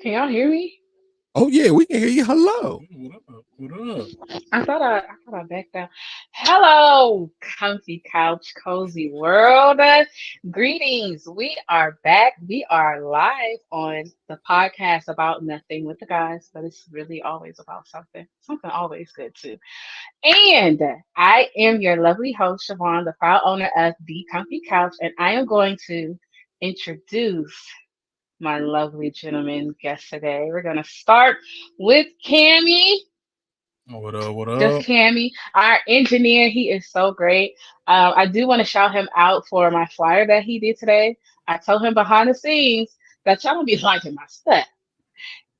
Can y'all hear me? Oh yeah, we can hear you. Hello. What up? What up? I thought I backed out. Hello, comfy couch, cozy world. Greetings. We are back. We are live on the podcast about nothing with the guys, but it's really always about something. Something always good too. And I am your lovely host, Shavaughn, the proud owner of the Comfy Couch, and I am going to introduce my lovely gentleman guest today. We're gonna start with Cammy. What up? What Just up? Cammy, our engineer. He is so great. I do want to shout him out for my flyer that he did today. I told him behind the scenes that y'all don't be liking my stuff.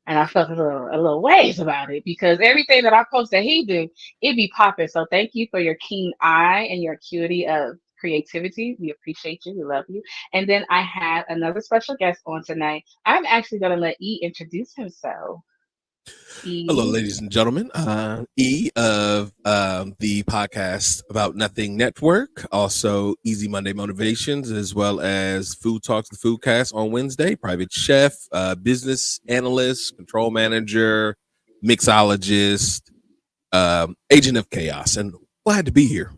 And I felt a little ways about it because everything that I post that he do, it be popping. So thank you for your keen eye and your acuity of creativity. We appreciate you. We love you. And then I have another special guest on tonight. I'm actually gonna let E introduce himself. Hello, E. ladies and gentlemen. E of the podcast About Nothing Network, also Easy Monday Motivations, as well as Food Talks, the Foodcast on Wednesday, private chef, business analyst, control manager, mixologist, agent of chaos, and glad to be here.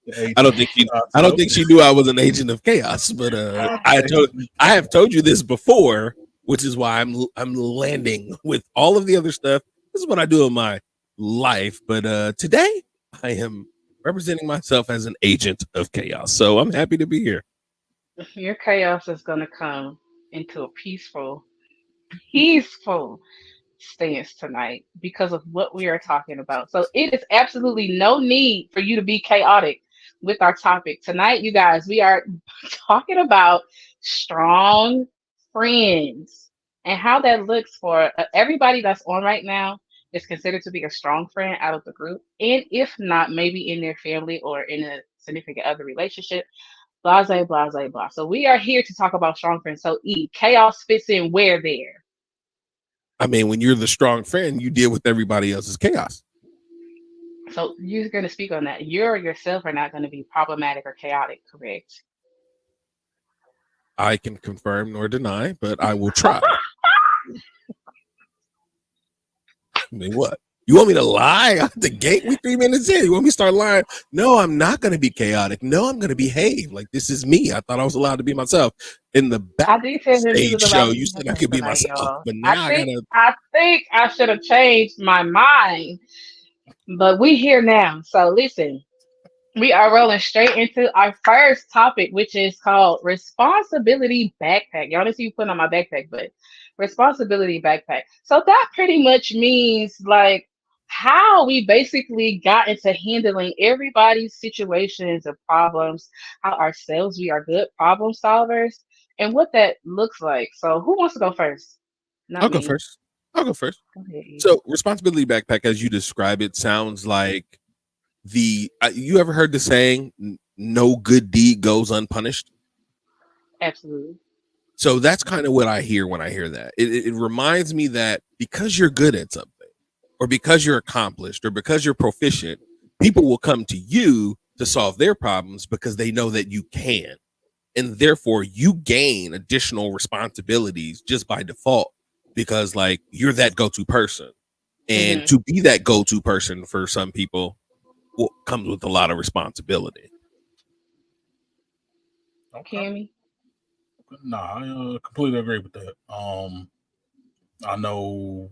The I don't agent think of she. chaos. I don't think she Okay. knew I was an agent of chaos, but I Okay. told. I have told you this before, which is why I'm landing with all of the other stuff. This is what I do in my life, but today I am representing myself as an agent of chaos. So I'm happy to be here. Your chaos is gonna come into a peaceful stance tonight because of what we are talking about. So it is absolutely no need for you to be chaotic with our topic tonight, you guys. We are talking about strong friends and how that looks for everybody that's on right now is considered to be a strong friend out of the group, and if not, maybe in their family or in a significant other relationship. Blase, blase, blah. So we are here to talk about strong friends. So E, chaos fits in where there. I mean, when you're the strong friend, you deal with everybody else's chaos. So you're going to speak on that. You or yourself are not going to be problematic or chaotic, correct? I can confirm nor deny, but I will try. I mean, what? You want me to lie out the gate? We 3 minutes in. You want me to start lying? No, I'm not going to be chaotic. No, I'm going to behave. Like, this is me. I thought I was allowed to be myself. In the I did tell him he backstage was allowed show, to you be said I himself could be tonight, myself, y'all. but I now I got think to. I think I should have changed my mind, but we here now. So listen, we are rolling straight into our first topic, which is called responsibility backpack. Y'all don't see you putting on my backpack, but responsibility backpack. So that pretty much means like how we basically got into handling everybody's situations and problems, how ourselves we are good problem solvers, and what that looks like. So who wants to go first? I'll Not go me. first. I'll go first. Go ahead. E. So, responsibility backpack, as you describe it, sounds like you ever heard the saying, no good deed goes unpunished? Absolutely. So that's kind of what I hear when I hear that. It reminds me that because you're good at something, or because you're accomplished, or because you're proficient, people will come to you to solve their problems because they know that you can. And therefore, you gain additional responsibilities just by default because, like, you're that go to person. And Hmm. to be that go to person for some people comes with a lot of responsibility. Okay. Cammy. Nah, I completely agree with that. I know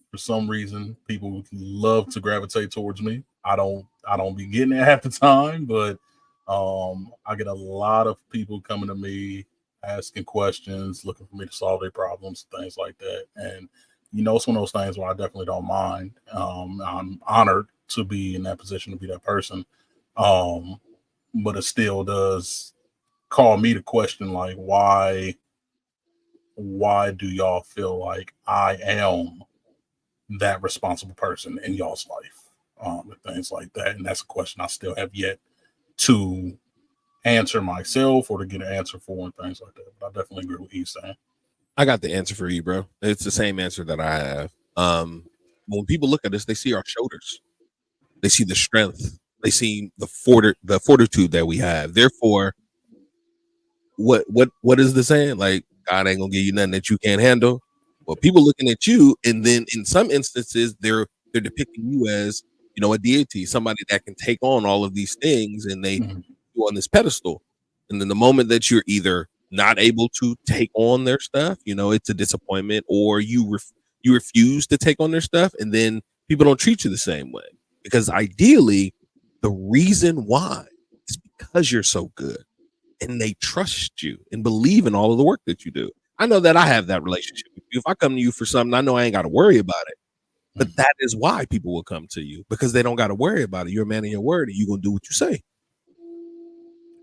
for some reason people love to gravitate towards me. I don't be getting it half the time, but I get a lot of people coming to me asking questions, looking for me to solve their problems, things like that. And it's one of those things where I definitely don't mind. I'm honored to be in that position to be that person. Um, but it still does call me to question like why do y'all feel like I am that responsible person in y'all's life, and things like that. And that's a question I still have yet to answer myself or to get an answer for and things like that. But I definitely agree with you saying. I got the answer for you, bro. It's the same answer that I have. When people look at us, they see our shoulders, they see the strength, They see the fortitude that we have. Therefore, what is the saying? Like, God ain't gonna give you nothing that you can't handle. Well, people looking at you, and then in some instances, they're depicting you as, a deity, somebody that can take on all of these things, and they Mhm. you on this pedestal. And then the moment that you're either not able to take on their stuff, it's a disappointment, or you refuse to take on their stuff, and then people don't treat you the same way. Because ideally, the reason why is because you're so good, and they trust you and believe in all of the work that you do. I know that I have that relationship with you. If I come to you for something, I know I ain't got to worry about it. But Mhm. that is why people will come to you, because they don't got to worry about it. You're a man of your word, and you're gonna do what you say.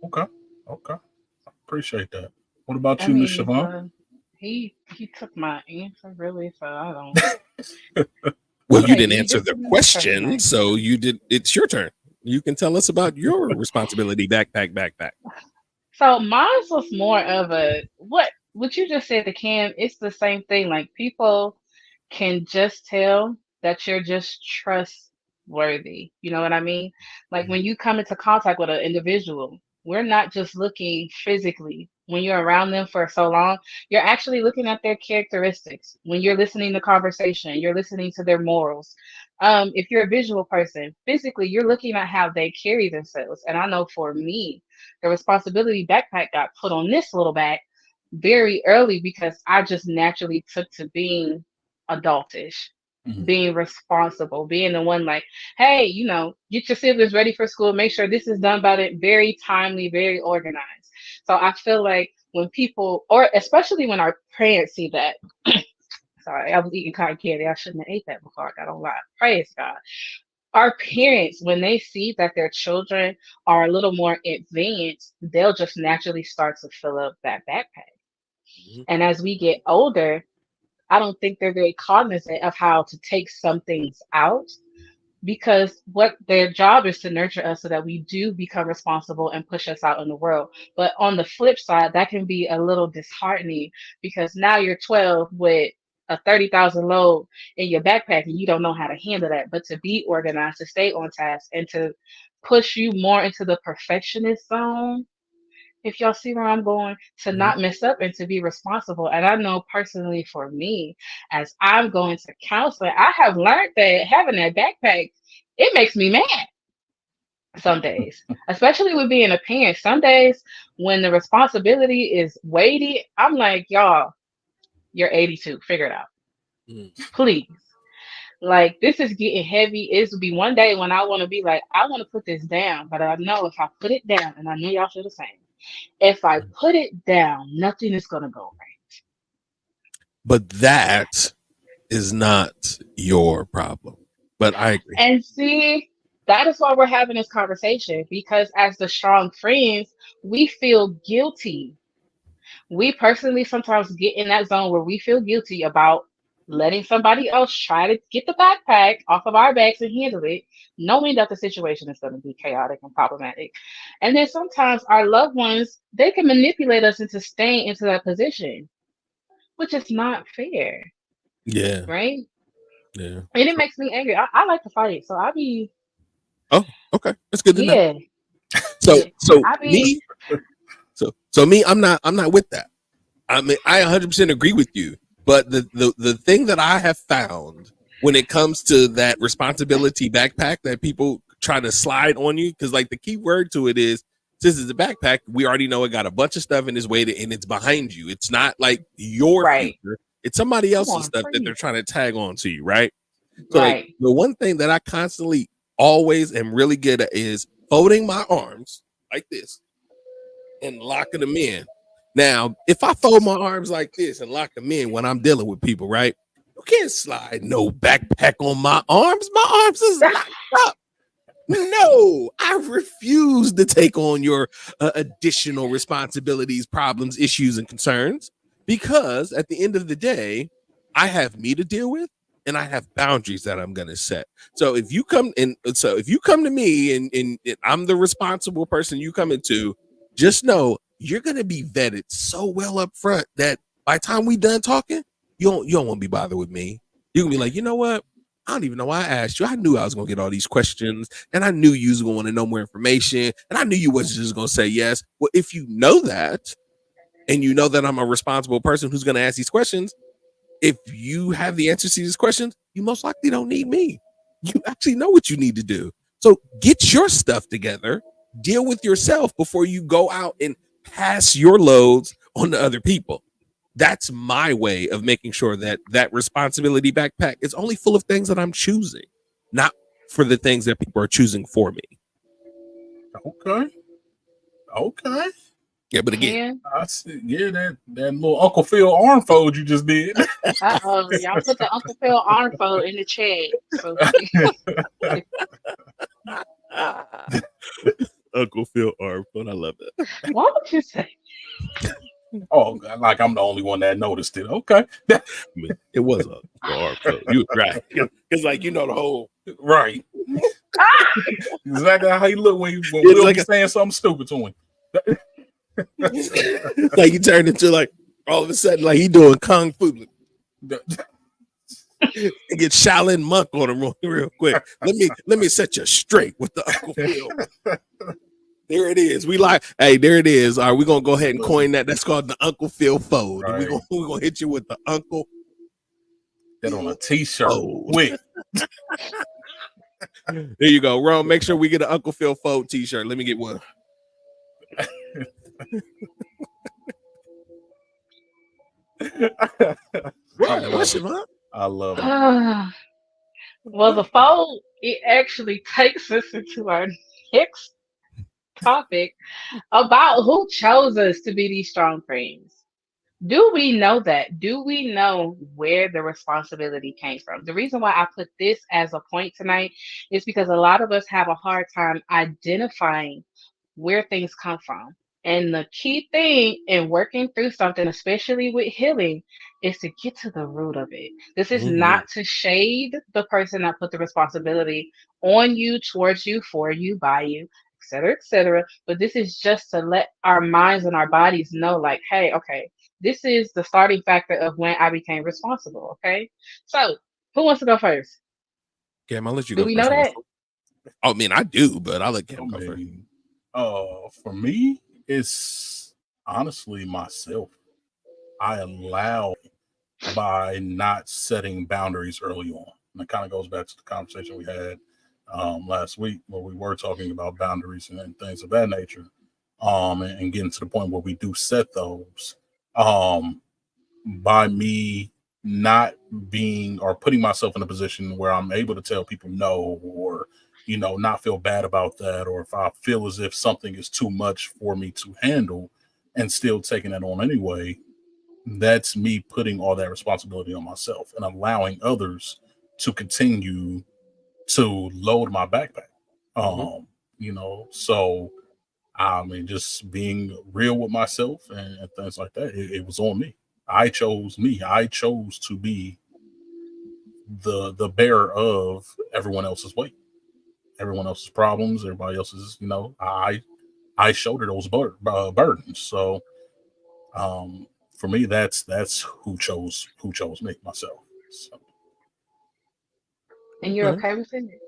Okay. Okay. Appreciate that. What about I you, Miss mean, Shavaughn? so he took my answer really, so I don't. Well, you Okay, didn't you answer just the give me the question, question. so you did. It's your turn. You can tell us about your responsibility. Backpack. So mine was more of a what you just said. The can it's the same thing. Like people can just tell that you're just trustworthy. You know what I mean? Like Mhm. when you come into contact with an individual, we're not just looking physically. When you're around them for so long, you're actually looking at their characteristics. When you're listening to conversation, you're listening to their morals. If you're a visual person, physically, you're looking at how they carry themselves. And I know for me, the responsibility backpack got put on this little back very early because I just naturally took to being adultish, Mhm. being responsible, being the one like, hey, get your siblings ready for school, make sure this is done by it, very timely, very organized. So I feel like when people, or especially when our parents see that, sorry, I was eating cotton candy. I shouldn't have ate that before I got on live. Praise God. Our parents, when they see that their children are a little more advanced, they'll just naturally start to fill up that backpack. Mhm. And as we get older, I don't think they're very cognizant of how to take some things out because what their job is to nurture us so that we do become responsible and push us out in the world. But on the flip side, that can be a little disheartening because now you're 12 with a 30,000 load in your backpack and you don't know how to handle that. But to be organized, to stay on task, and to push you more into the perfectionist zone, if y'all see where I'm going, to Mhm. not mess up and to be responsible. And I know personally for me, as I'm going to counseling, I have learned that having that backpack, it makes me mad some days, especially with being a parent. Some days when the responsibility is weighty, I'm like, y'all, you're 82, figure it out, Mhm. please. Like this is getting heavy. It's will be one day when I want to be like, I want to put this down, but I know if I put it down, and I know y'all feel the same. If I put it down, nothing is gonna go right. But that is not your problem. But I agree. And see, that is why we're having this conversation because as the strong friends, we feel guilty. We personally sometimes get in that zone where we feel guilty about letting somebody else try to get the backpack off of our backs and handle it, knowing that the situation is going to be chaotic and problematic. And then sometimes our loved ones, they can manipulate us into staying into that position, which is not fair, Yeah. right? Yeah. And it True. makes me angry. I like to fight, so I be, Oh, okay. That's good to know. yeah, So yeah, so I be, me, so me, I'm not with that. I mean, I 100% agree with you. But the thing that I have found when it comes to that responsibility backpack that people try to slide on you, because like the key word to it is, since it's a backpack, we already know it got a bunch of stuff in its way and it's behind you. It's not like your right. future; it's somebody Come else's on, stuff that they're preach. trying to tag on to you, right? So like Right. the one thing that I constantly always am really good at is folding my arms like this and locking them in. Now, if I fold my arms like this and lock them in when I'm dealing with people, right? You can't slide no backpack on my arms. My arms is locked up. No, I refuse to take on your additional responsibilities, problems, issues, and concerns because at the end of the day, I have me to deal with and I have boundaries that I'm going to set. So if you come to me and I'm the responsible person you come into, just know you're going to be vetted so well up front that by the time we done talking, you don't want to be bothered with me. You can be like, you know what? I don't even know why I asked you. I knew I was gonna get all these questions, and I knew you was gonna want to know more information, and I knew you wasn't just gonna say yes. Well, if you know that, and you know that I'm a responsible person who's gonna ask these questions, if you have the answers to these questions, you most likely don't need me. You actually know what you need to do. So get your stuff together, deal with yourself before you go out and pass your loads on to other people. That's my way of making sure that that responsibility backpack is only full of things that I'm choosing, not for the things that people are choosing for me. Okay. Okay. Yeah, but again, Ken, I see. Yeah, that little Uncle Phil arm fold you just did. y'all put the Uncle Phil arm fold in the chat. So Uncle Phil Armfoot, I love it. why would you say? Oh, like I'm the only one that noticed it. Okay. I mean, it was Uncle Phil Armfoot. You were right. It's like, you know, the whole Right. Exactly how he looked when It's Will like be saying something stupid to him. like he turned into like all of a sudden like he doing kung fu. And get Shaolin monk on him real quick. Let me set you straight with the Uncle Phil. There it is. We like, hey, there it is. All right, we're gonna go ahead and coin that. That's called the Uncle Phil fold. Right. We're gonna hit you with the Uncle That on a t-shirt. fold. Wait. There you go, Ron. Make sure we get an Uncle Phil fold t-shirt. Let me get one. What's it, man? I love it. Well, the fold it actually takes us into our next topic about who chose us to be these strong friends. Do we know that? Do we know where the responsibility came from? The reason why I put this as a point tonight is because a lot of us have a hard time identifying where things come from. And the key thing in working through something, especially with healing, is to get to the root of it. This is Mhm. not to shade the person that put the responsibility on you, towards you, for you, by you, et cetera, et cetera. But this is just to let our minds and our bodies know, like, hey, okay, this is the starting factor of when I became responsible. Okay. So, who wants to go first? Cam, I'll let you Do go we know first on this that? one. I mean, I do, but I'll let I Cam go first. mean, for me, it's honestly myself. I allow by not setting boundaries early on. And it kind of goes back to the conversation we had last week where we were talking about boundaries and things of that nature. And getting to the point where we do set those. Um, by me not being or putting myself in a position where I'm able to tell people no or not feel bad about that, or if I feel as if something is too much for me to handle and still taking it on anyway, that's me putting all that responsibility on myself and allowing others to continue to load my backpack. Mhm. So I mean, just being real with myself and things like that. It was on me. I chose me. I chose to be the bearer of everyone else's weight, everyone else's problems, everybody else's. I shoulder those burdens. So for me, that's who chose me myself. So, And you're Okay. okay with it?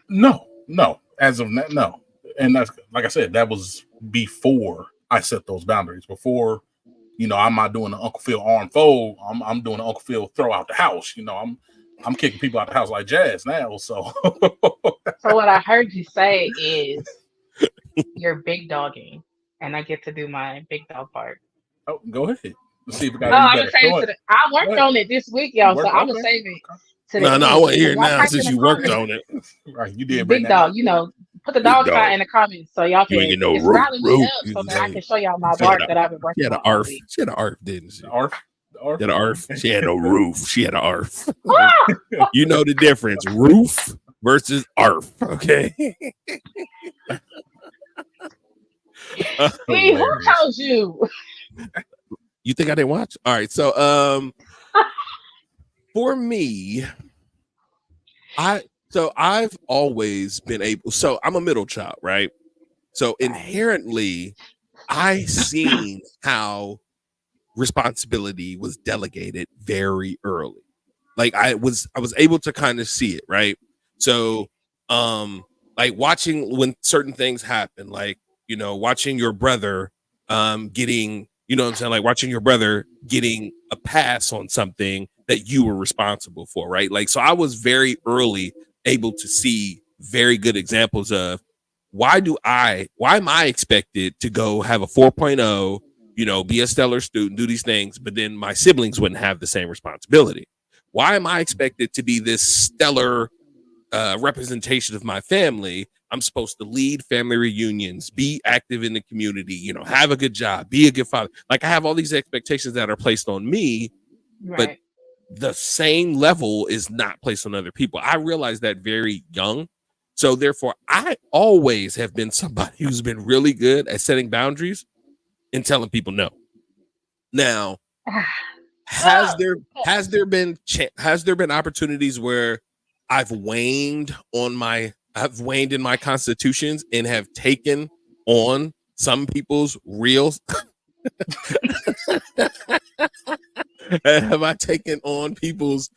no, as of now, no. And that's like I said, that was before I set those boundaries. Before I'm not doing the Uncle Phil arm fold. I'm doing the Uncle Phil throw out the house. I'm kicking people out the house like jazz now. So So what I heard you say is you're big dogging, and I get to do my big dog part. go ahead. Let's see if it got Oh, any I'm gonna better. save Go it ahead. to the. I Go worked ahead. on it this week, You y'all. So work. I'm gonna Okay. save it Okay. to the No, I end. want to So hear it y'all now type in since the you worked comments, on it. Right. You did bring big that dog. out. Put the Big dog dog. sign in the comments so y'all You ain't can. get no It's rope. riling me Rope. up You so that I say can show y'all my she had bark a that I've been she working had an on all arf. week. She had an arf, didn't she? The arf. The arf. She had an arf. She had no roof. She had an arf. Ah! You know the difference. Roof versus arf. Okay. See, who Hilarious. told you? You think I didn't watch? All right. So for me, I've always been able, so I'm a middle child, right? So Right. inherently, I seen how responsibility was delegated very early. Like I was able to kind of see it, right? So like watching when certain things happen, like, you know, watching your brother getting, you know what I'm saying, like watching your brother getting a pass on something that you were responsible for, right? Like, so I was very early able to see very good examples of why am I expected to go have a 4.0, you know, be a stellar student, do these things, but then my siblings wouldn't have the same responsibility? Why am I expected to be this stellar representation of my family? I'm supposed to lead family reunions, be active in the community, you know, have a good job, be a good father. Like I have all these expectations that are placed on me, but Right. the same level is not placed on other people. I realized that very young. So therefore, I always have been somebody who's been really good at setting boundaries and telling people no. Now, has there has there been opportunities where I've waned in my constitutions and have taken on some people's real have I taken on people's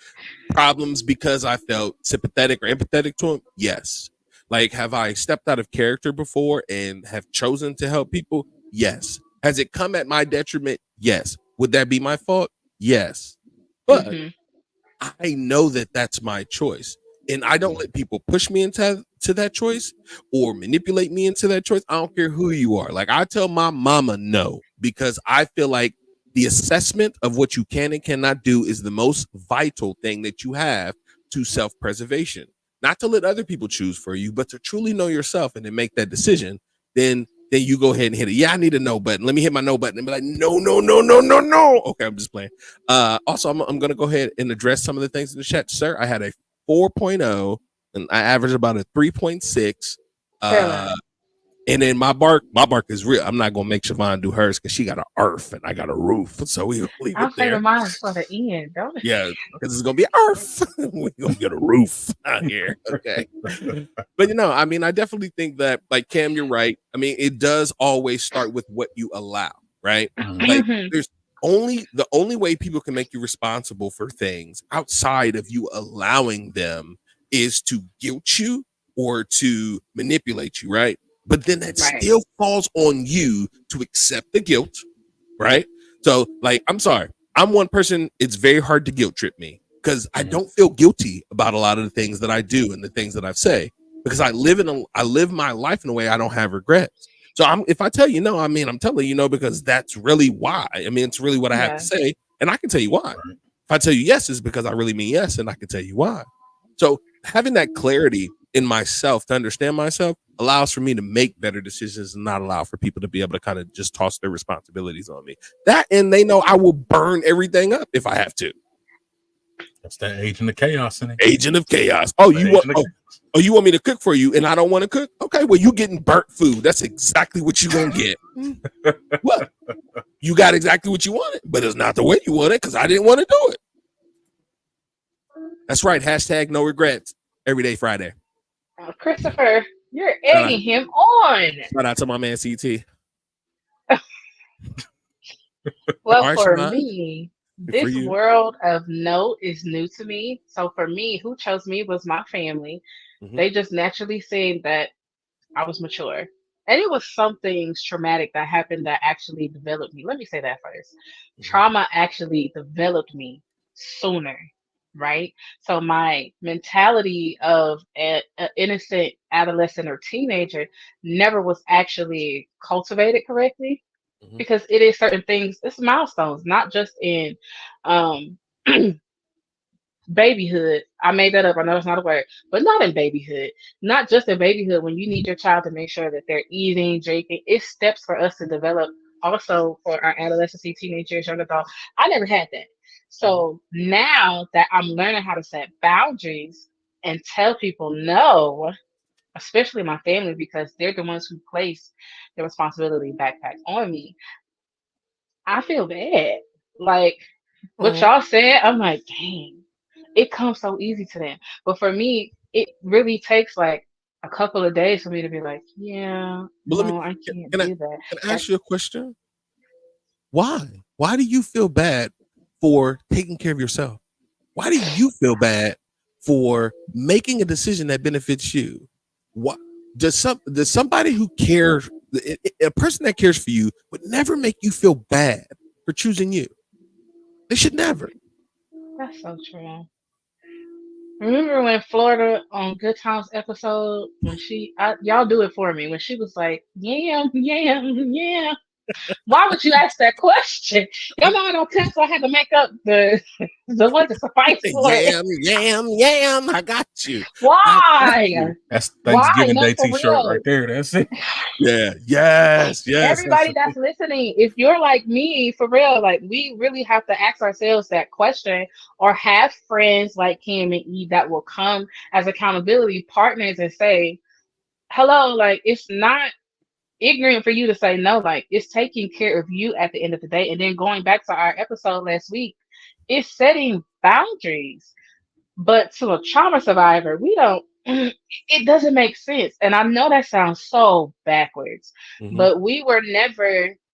problems because I felt sympathetic or empathetic to them? Yes. Like, have I stepped out of character before and have chosen to help people? Yes. Has it come at my detriment? Yes. Would that be my fault? Yes. But Hmm. I know that that's my choice. And I don't let people push me into that choice or manipulate me into that choice. I don't care who you are. Like I tell my mama no, because I feel like the assessment of what you can and cannot do is the most vital thing that you have to self-preservation. Not to let other people choose for you, but to truly know yourself and then make that decision. Then you go ahead and hit it. Yeah, I need a no button. Let me hit my no button and be like, no, no, no, no, no, no. Okay, I'm just playing. Also, I'm going to go ahead and address some of the things in the chat. Sir, I had a 4.0 and I averaged about a 3.6. Chill out. And then my bark is real. I'm not gonna make Shavaughn do hers because she got an earth and I got a roof. So we leave it I'm there. saving mine for the end. Don't. Yeah, because it's gonna be earth. We're gonna get a roof out here. Okay. But you know, I mean, I definitely think that, like Cam, you're right. I mean, it does always start with what you allow, right? Like Hmm. there's the only way people can make you responsible for things outside of you allowing them is to guilt you or to manipulate you, right? But then that Right. still falls on you to accept the guilt, right? So, like, I'm sorry, I'm one person, it's very hard to guilt trip me because I don't feel guilty about a lot of the things that I do and the things that I say because I live my life in a way I don't have regrets. So if I tell you no, I mean I'm telling you no because that's really why. I mean it's really what I have to Yeah. say, and I can tell you why. If I tell you yes, it's because I really mean yes, and I can tell you why. So having that clarity in myself to understand myself allows for me to make better decisions and not allow for people to be able to kind of just toss their responsibilities on me. That and they know I will burn everything up if I have to. That's that agent of chaos in it. Agent of chaos. Oh, The agent of chaos. you want me to cook for you and I don't want to cook? Okay, well, you getting burnt food. That's exactly what you're gonna get. What? You got exactly what you wanted, but it's not the way you want it because I didn't want to do it. That's right. Hashtag no regrets. Every day Friday. Christopher, you're Shout out, egging him on. shout out to my man CT. Well, All right, for Siobhan, me, for this you. world of no is new to me. So for me, who chose me was my family. Mm-hmm, They just naturally seen that I was mature. And it was something traumatic that happened that actually developed me. Let me say that first. mm-hmm, Trauma actually developed me sooner, right? So my mentality of an innocent adolescent or teenager never was actually cultivated correctly mm-hmm, because it is certain things, it's milestones, not just in um babyhood. I made that up. I know it's not a word, but not in babyhood. Not just in babyhood when you need your child to make sure that they're eating, drinking. It's steps for us to develop also for our adolescence, teenagers, young adults. I never had that. mm-hmm. So now that I'm learning how to set boundaries and tell people no, especially my family, because they're the ones who place the responsibility backpack on me, I feel bad. Like what Oh, y'all said, I'm like, dang, it comes so easy to them. But for me, it really takes like a couple of days for me to be like, yeah, but let me no, I can't can I do that. can I And ask you a question? Why? Why do you feel bad for taking care of yourself? Why do you feel bad for making a decision that benefits you? What does somebody who cares, a person that cares for you would never make you feel bad for choosing you? They should never. That's so true. Remember when Florida on Good Times episode when y'all do it for me when she was like, yeah, yeah, yeah. Why would you ask that question? Y'all know I don't test, so I had to make up the what to suffice for it. Yam, yam, yam. I got you. I got Why? you. That's Why? Thanksgiving No, Day for T-shirt real. right there. That's it. Yeah. Yes. Yes. Everybody that's listening, if you're like me, for real, like we really have to ask ourselves that question or have friends like Kim and Eve that will come as accountability partners and say, hello, like it's not ignorant for you to say no, like it's taking care of you at the end of the day. And then going back to our episode last week, it's setting boundaries. But to a trauma survivor, we don't, it doesn't make sense. And I know that sounds so backwards, Mhm. but we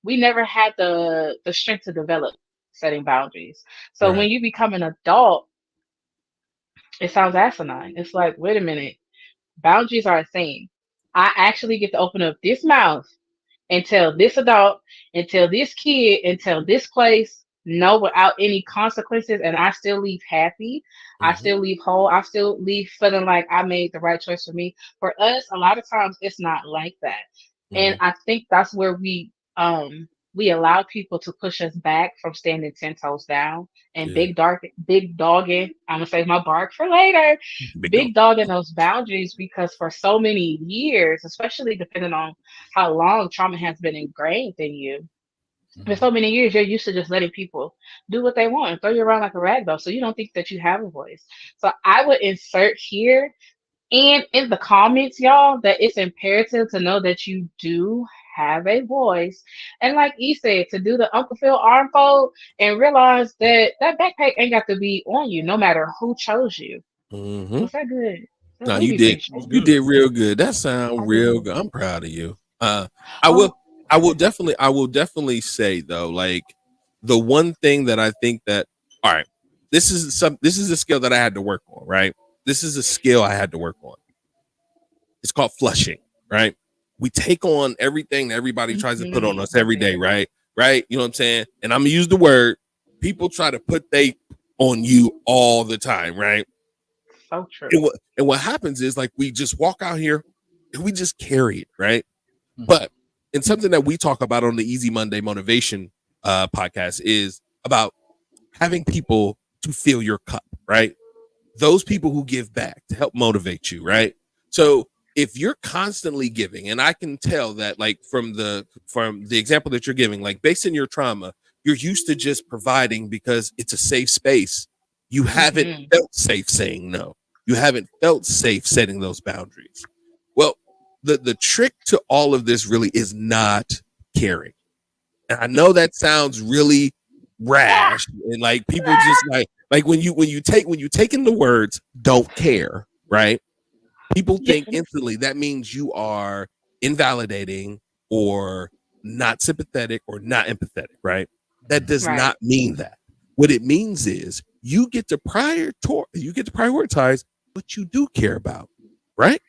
never had the strength to develop setting boundaries. So Right. when you become an adult, it sounds asinine. It's like, wait a minute, boundaries are a thing. I actually get to open up this mouth and tell this adult and tell this kid and tell this place no without any consequences, and I still leave happy. I Mhm. still leave whole. I still leave feeling like I made the right choice for me. For us, a lot of times it's not like that. And Mhm. I think that's where we allow people to push us back from standing 10 toes down and Yeah. big dogging. I'm gonna save my bark for later. Big dog. Big dogging those boundaries because for so many years, especially depending on how long trauma has been ingrained in you. For Mhm. so many years, you're used to just letting people do what they want and throw you around like a rag doll. So you don't think that you have a voice. So I would insert here and in the comments, y'all, that it's imperative to know that you do have a voice. And like E said, to do the Uncle Phil arm fold and realize that that backpack ain't got to be on you no matter who chose you. Mhm. Was that good? No, Let you me did. make That was sure. You good. did real good. That sound I did real good. good. I'm proud of you. I will. Oh, I will definitely say though, like the one thing that I think that, all right, this is a skill that I had to work on. Right. This is a skill I had to work on. It's called flushing. Right. We take on everything that everybody tries to put on us I every day. did. Right. Right. You know what I'm saying? And I'm gonna use the word. People try to put they on you all the time. Right. So true. And what happens is like we just walk out here and we just carry it, right? Mhm. But and something that we talk about on the Easy Monday Motivation podcast is about having people to fill your cup, right? Those people who give back to help motivate you, right? So if you're constantly giving, and I can tell that like from the example that you're giving, like based on your trauma, you're used to just providing because it's a safe space. You haven't Hmm. felt safe saying no. You haven't felt safe setting those boundaries. Well, the trick to all of this really is not caring. And I know that sounds really rash and like people just like when you take in the words don't care, right? People think Yes. instantly that means you are invalidating or not sympathetic or not empathetic, right? That does Right. not mean that. What it means is you get to prioritize what you do care about, right?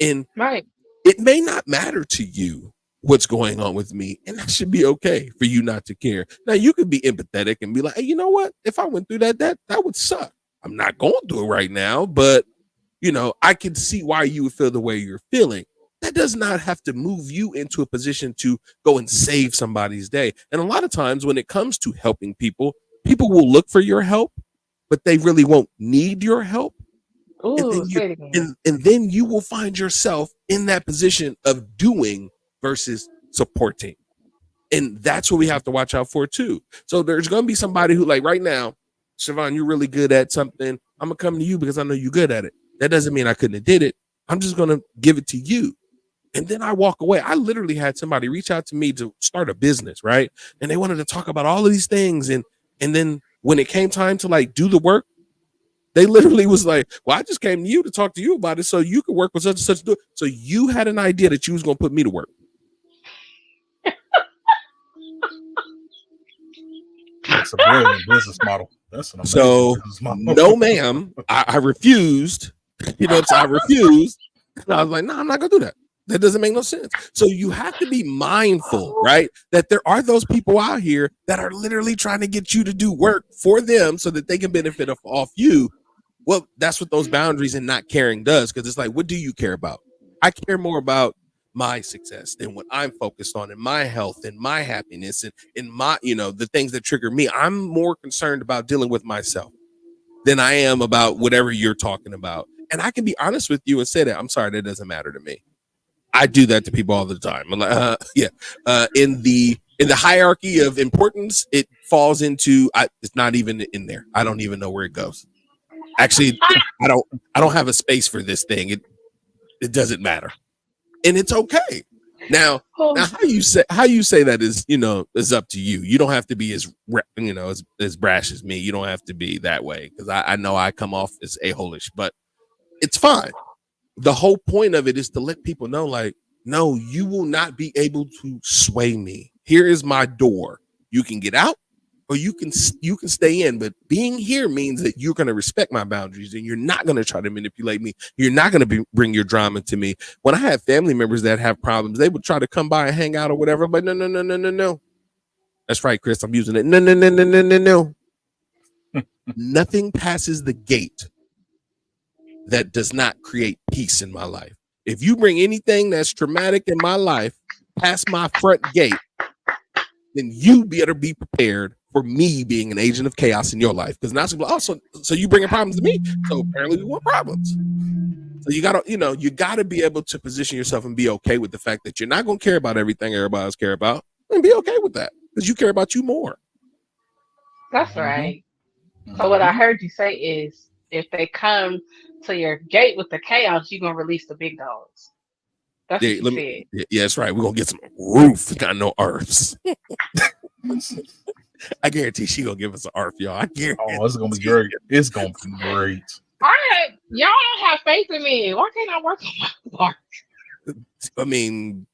And Right. it may not matter to you what's going on with me, and that should be okay for you not to care. Now you could be empathetic and be like, hey, you know what? If I went through that would suck. I'm not going through it right now, but I can see why you would feel the way you're feeling. That does not have to move you into a position to go and save somebody's day. And a lot of times when it comes to helping people, people will look for your help, but they really won't need your help. And Ooh, then you say it again. and then you will find yourself in that position of doing versus supporting. And that's what we have to watch out for too. So there's gonna be somebody who, like right now, Shavaughn, you're really good at something. I'm gonna come to you because I know you're good at it. That doesn't mean I couldn't have did it. I'm just gonna give it to you. And then I walk away. I literally had somebody reach out to me to start a business, right? And they wanted to talk about all of these things. And then when it came time to like do the work, they literally was like, well, I just came to you to talk to you about it so you could work with such and such. So you had an idea that you was gonna put me to work. That's a brilliant business model. That's an amazing So, business model. no, ma'am, I refused. You know what I'm saying? I refused. And I was like, no, I'm not going to do that. That doesn't make no sense. So you have to be mindful, right? That there are those people out here that are literally trying to get you to do work for them so that they can benefit off you. Well, that's what those boundaries and not caring does. Because it's like, what do you care about? I care more about my success than what I'm focused on, and my health and my happiness and in my, the things that trigger me. I'm more concerned about dealing with myself than I am about whatever you're talking about. And I can be honest with you and say that I'm sorry, that doesn't matter to me. I do that to people all the time. I'm like, yeah. In the hierarchy of importance, it falls into it's not even in there. I don't even know where it goes. Actually, I don't have a space for this thing. It doesn't matter, and it's okay. Now how you say that is up to you. You don't have to be as brash as me. You don't have to be that way, because I know I come off as a-holish, but it's fine. The whole point of it is to let people know, like, no, you will not be able to sway me. Here is my door. You can get out, or you can stay in. But being here means that you're going to respect my boundaries, and you're not going to try to manipulate me. You're not going to bring your drama to me. When I have family members that have problems, they would try to come by and hang out or whatever. But no. That's right, Chris. I'm using it. No. Nothing passes the gate that does not create peace in my life. If you bring anything that's traumatic in my life past my front gate, then you better be prepared for me being an agent of chaos in your life. Because now so you bringing problems to me. So apparently we want problems. So you gotta be able to position yourself and be okay with the fact that you're not gonna care about everything everybody else care about, and be okay with that, because you care about you more. That's right. So what I heard you say is, if they come to your gate with the chaos, you're gonna release the big dogs. That's what Yeah, you said. yeah, that's right. We're gonna get some roof, got no earths. I guarantee she gonna give us an ARF, y'all. I guarantee. Oh, it's gonna be great. It's gonna be great. Y'all don't have faith in me. Why can't I work on my part? I mean,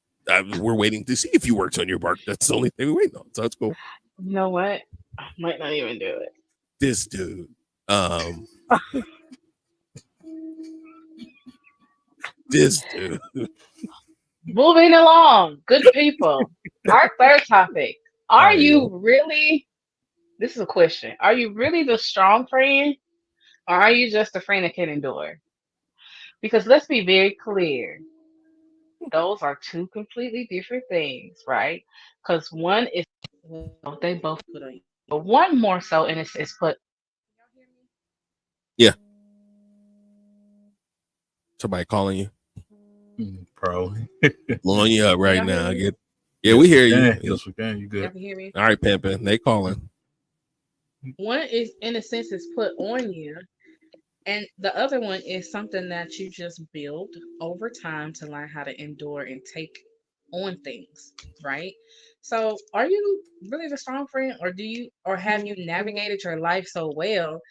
we're waiting to see if you worked on your bark. That's the only thing we're waiting on. So that's cool. You know what? I might not even do it. This dude, this dude. Moving along, good people. Our third topic. Are you really, this is a question, are you really the strong friend, or are you just a friend that can endure? Because let's be very clear, those are two completely different things, right? Because one is, well, they both put on you, but one more so, and it's put. Yeah. Somebody calling you. Probably. Blowing you up right now. Yeah, we hear you. Yes, we can. You good? You can hear me. All right, Pimpin'. They calling. One is, in a sense, is put on you, and the other one is something that you just build over time to learn how to endure and take on things, right? So, are you really the strong friend, or have you navigated your life so well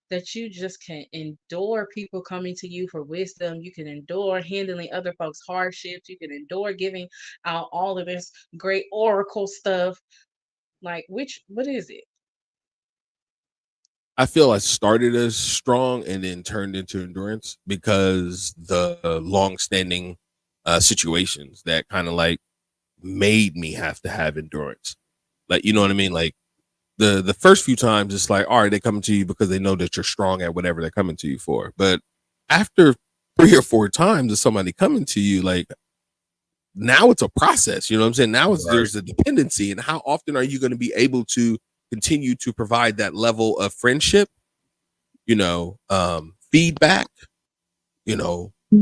that you just can endure people coming to you for wisdom? You can endure handling other folks' hardships. You can endure giving out all of this great oracle stuff. Like, what is it? I feel I started as strong and then turned into endurance, because the long-standing situations that kind of like made me have to have endurance. Like, you know what I mean? Like the first few times, it's like, all right, they're coming to you because they know that you're strong at whatever they're coming to you for. But after 3 or 4 times of somebody coming to you, like, now it's a process. You know what I'm saying? Now there's a dependency, and how often are you going to be able to continue to provide that level of friendship, feedback,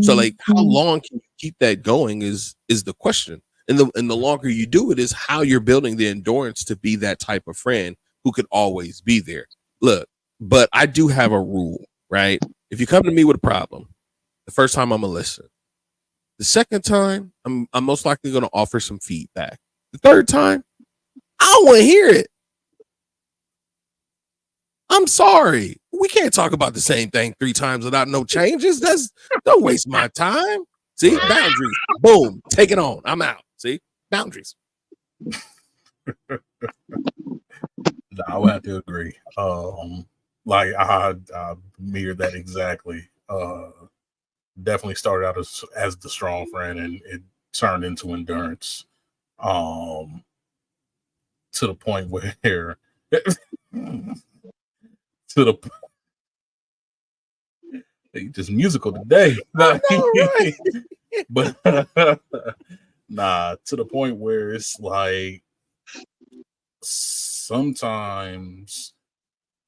so like, how long can you keep that going is the question. And the longer you do it is how you're building the endurance to be that type of friend who could always be there. Look, but I do have a rule, right? If you come to me with a problem, the first time I'm gonna listen. The second time, I'm most likely gonna offer some feedback. The third time, I don't want to hear it. I'm sorry. We can't talk about the same thing 3 times without no changes. Don't waste my time. See, boundaries. Boom. Take it on. I'm out. See, boundaries. No, I would have to agree. Like I mirrored that exactly. Definitely started out as the strong friend, and it turned into endurance. Um, to the point where to the just musical today, I know, right? but nah, to the point where it's like sometimes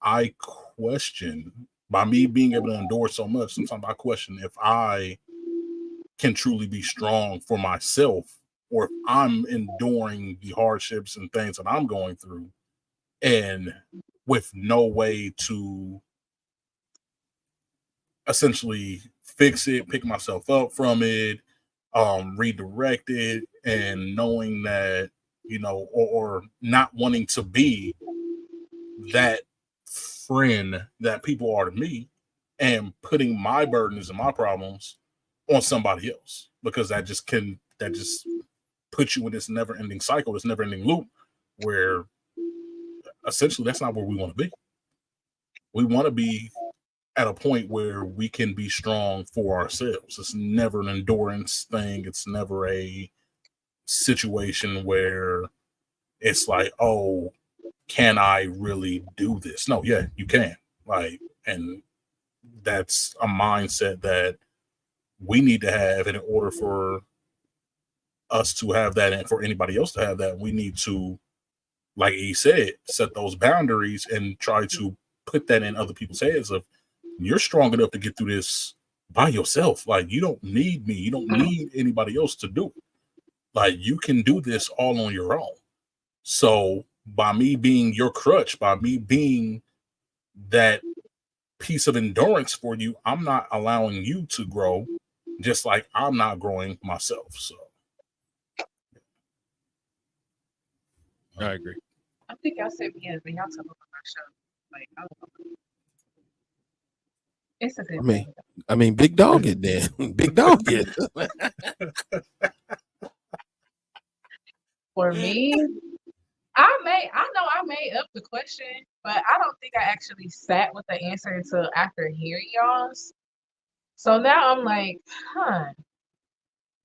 I question, by me being able to endure so much, sometimes I question if I can truly be strong for myself, or if I'm enduring the hardships and things that I'm going through and with no way to essentially fix it, pick myself up from it, redirect it, and knowing that, or not wanting to be that friend that people are to me, and putting my burdens and my problems on somebody else, because that just puts you in this never ending cycle, this never ending loop, where essentially that's not where we want to be. We want to be at a point where we can be strong for ourselves. It's never an endurance thing. It's never a situation where it's like, oh, can I really do this? No, yeah, you can. Like, and that's a mindset that we need to have. And in order for us to have that, and for anybody else to have that, we need to, like he said, set those boundaries and try to put that in other people's heads of, you're strong enough to get through this by yourself. Like, you don't need me. You don't need anybody else to do it. Like, you can do this all on your own. So by me being your crutch, by me being that piece of endurance for you, I'm not allowing you to grow, just like I'm not growing myself. So I agree. I think y'all said me when y'all talk about my show. Like, I don't know. It's a I good mean, thing. big dog it then. Big dog it. For me, I know I made up the question, but I don't think I actually sat with the answer until after hearing y'all's. So now I'm like, huh,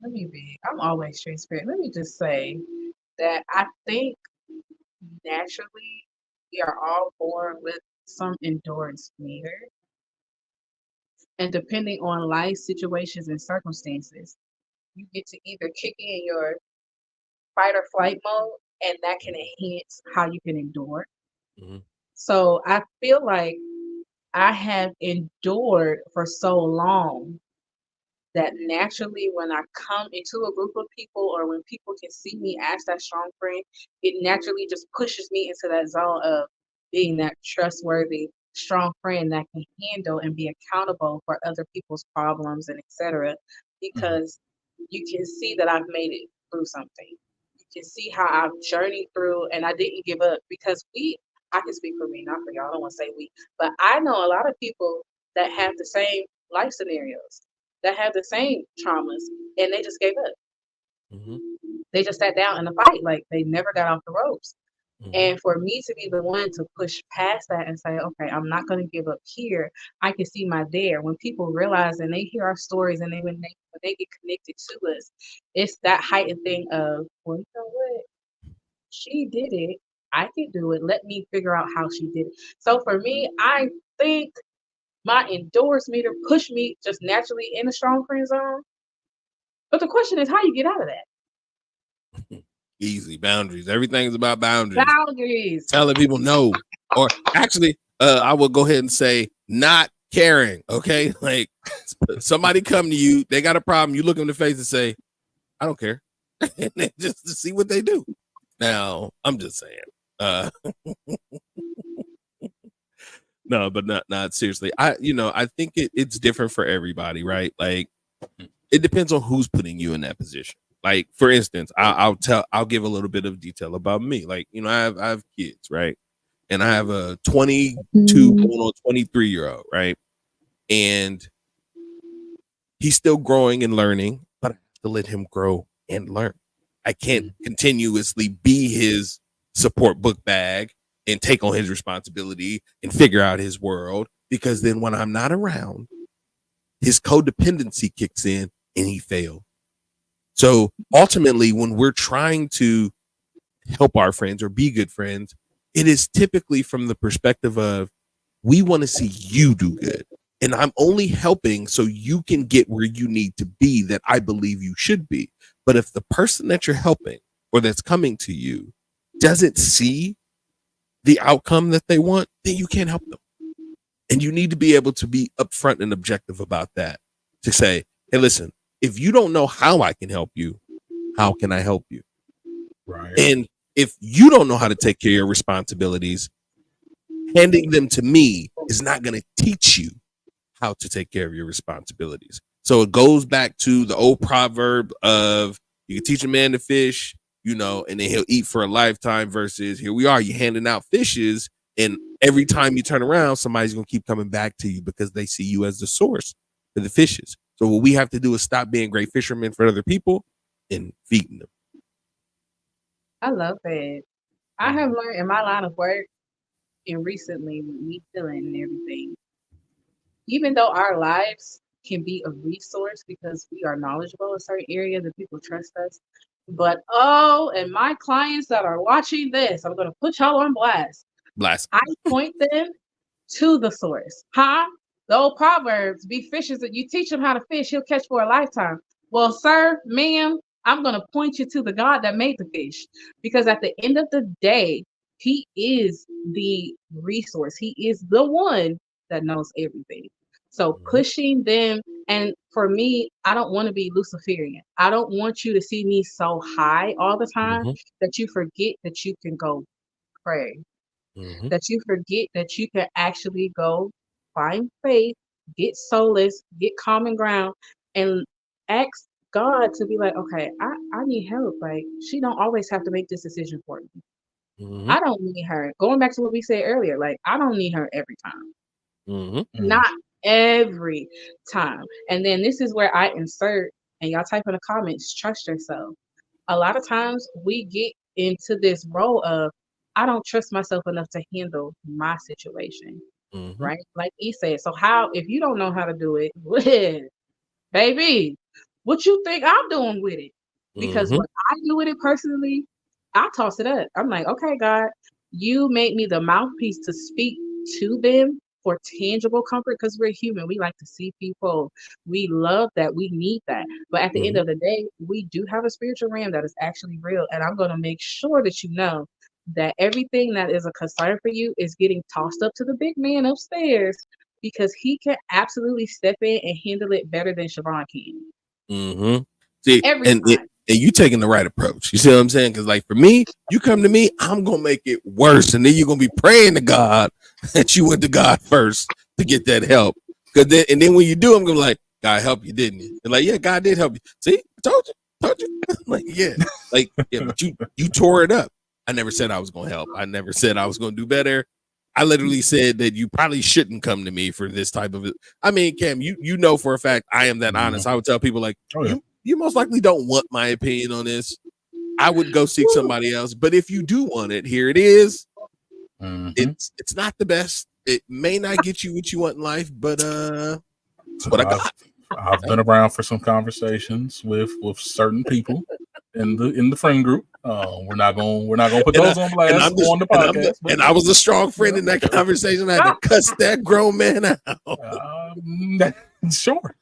I'm always transparent. Let me just say that I think naturally we are all born with some endurance meter. And depending on life situations and circumstances, you get to either kick in your fight or flight mode, and that can enhance how you can endure. Mhm. So I feel like I have endured for so long that naturally when I come into a group of people, or when people can see me as that strong friend, it naturally just pushes me into that zone of being that trustworthy, strong friend that can handle and be accountable for other people's problems and etc. Mhm. Because you can see that I've made it through something. You can see how I've journeyed through and I didn't give up, because I can speak for me, not for y'all. I don't want to say we, but I know a lot of people that have the same life scenarios, that have the same traumas, and they just gave up. Mhm. They just sat down in the fight, like they never got off the ropes. Mhm. And for me to be the one to push past that and say, okay, I'm not going to give up here. I can see my there. When people realize and they hear our stories, and when they get connected to us, it's that heightened thing of, well, you know what? She did it. I can do it. Let me figure out how she did it. So for me, I think my endurance meter pushed me just naturally in a strong friend zone. But the question is how you get out of that. Easy boundaries. Everything's about boundaries. Boundaries. Telling people no, or actually, I will go ahead and say not caring. Okay, like somebody come to you, they got a problem. You look them in the face and say, "I don't care," and then just to see what they do. Now, I'm just saying. Uh, no, but not seriously. I think it's different for everybody, right? Like it depends on who's putting you in that position. Like for instance, I'll give a little bit of detail about me. Like I have kids, right? And I have a 22 going on 23-year-old, right? And he's still growing and learning, but I have to let him grow and learn. I can't continuously be his support book bag and take on his responsibility and figure out his world, because then when I'm not around, his codependency kicks in and he failed. So ultimately, when we're trying to help our friends or be good friends, it is typically from the perspective of, we want to see you do good. And I'm only helping so you can get where you need to be, that I believe you should be. But if the person that you're helping or that's coming to you doesn't see the outcome that they want, then you can't help them. And you need to be able to be upfront and objective about that, to say, hey, listen, if you don't know how I can help you, how can I help you? Right. And if you don't know how to take care of your responsibilities, handing them to me is not going to teach you how to take care of your responsibilities. So it goes back to the old proverb of, you can teach a man to fish, and then he'll eat for a lifetime, versus here we are, you handing out fishes, and every time you turn around, somebody's going to keep coming back to you because they see you as the source for the fishes. So what we have to do is stop being great fishermen for other people and feeding them. I love that. I have learned in my line of work, and recently with me feeling and everything, even though our lives can be a resource because we are knowledgeable in certain areas and people trust us. But and my clients that are watching this, I'm gonna put y'all on blast. Blast. I point them to the source. Huh? The old proverbs, be fishers, that you teach him how to fish, he'll catch for a lifetime. Well, sir, ma'am, I'm gonna point you to the God that made the fish. Because at the end of the day, he is the resource. He is the one that knows everything. So pushing them, and for me, I don't want to be Luciferian. I don't want you to see me so high all the time that you forget that you can go pray, that you forget that you can actually go find faith, get solace, get common ground, and ask God to be like, okay, I need help. Like, she don't always have to make this decision for me. I don't need her. Going back to what we said earlier, like, I don't need her every time. Not every time. And then this is where I insert, and y'all type in the comments, trust yourself. A lot of times we get into this role of, I don't trust myself enough to handle my situation, right? Like he said. So how, if you don't know how to do it, baby, what you think I'm doing with it? Because what I do with it personally, I toss it up. I'm like, okay, God, you made me the mouthpiece to speak to them for tangible comfort, because we're human. We like to see people. We love that. We need that. But at the end of the day, we do have a spiritual realm that is actually real. And I'm going to make sure that you know that everything that is a concern for you is getting tossed up to the big man upstairs, because he can absolutely step in and handle it better than Shavaughn can. See, Every and time. you taking the right approach. You see what I'm saying? Because like for me, you come to me, I'm gonna make it worse, and then you're gonna be praying to God that you went to God first to get that help. Because then when you do, I'm gonna be like, God helped you, didn't he? And like, yeah, God did help you. See, I told you. Like, yeah, but you tore it up. I never said I was gonna help. I never said I was gonna do better. I literally said that you probably shouldn't come to me for this type of it. I mean, Cam, you know for a fact I am that honest. I would tell people like, you most likely don't want my opinion on this. I would go seek somebody else. But if you do want it, here it is. It's not the best. It may not get you what you want in life, but what I got. I've been around for some conversations with certain people in the friend group. We're not gonna put those on blast on the podcast. And I was a strong friend in that conversation. I had to cuss that grown man out. Sure.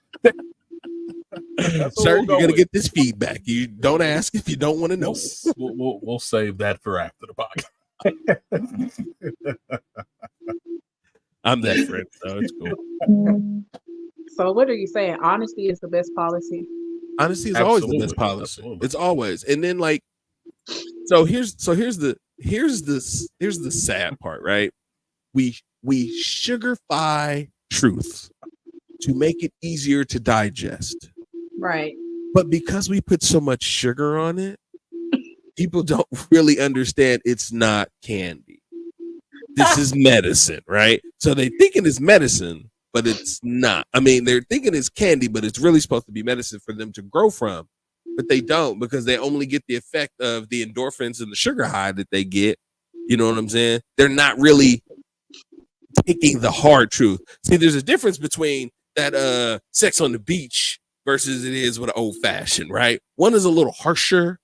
Sir, you're gonna get this feedback. You don't ask if you don't want to know. We'll save that for after the podcast. I'm that friend, so it's cool. So what are you saying? Honesty is the best policy. Honesty is always the best policy. Absolutely. It's always. And then like, here's the sad part, right? We sugarify truth to make it easier to digest. Right. But because we put so much sugar on it, people don't really understand it's not candy. This is medicine, right? So they thinking it's medicine, but it's not. I mean, they're thinking it's candy, but it's really supposed to be medicine for them to grow from. But they don't, because they only get the effect of the endorphins and the sugar high that they get You know what I'm saying? They're not really taking the hard truth. See, there's a difference between that sex on the beach versus it is with an old fashioned, right? One is a little harsher,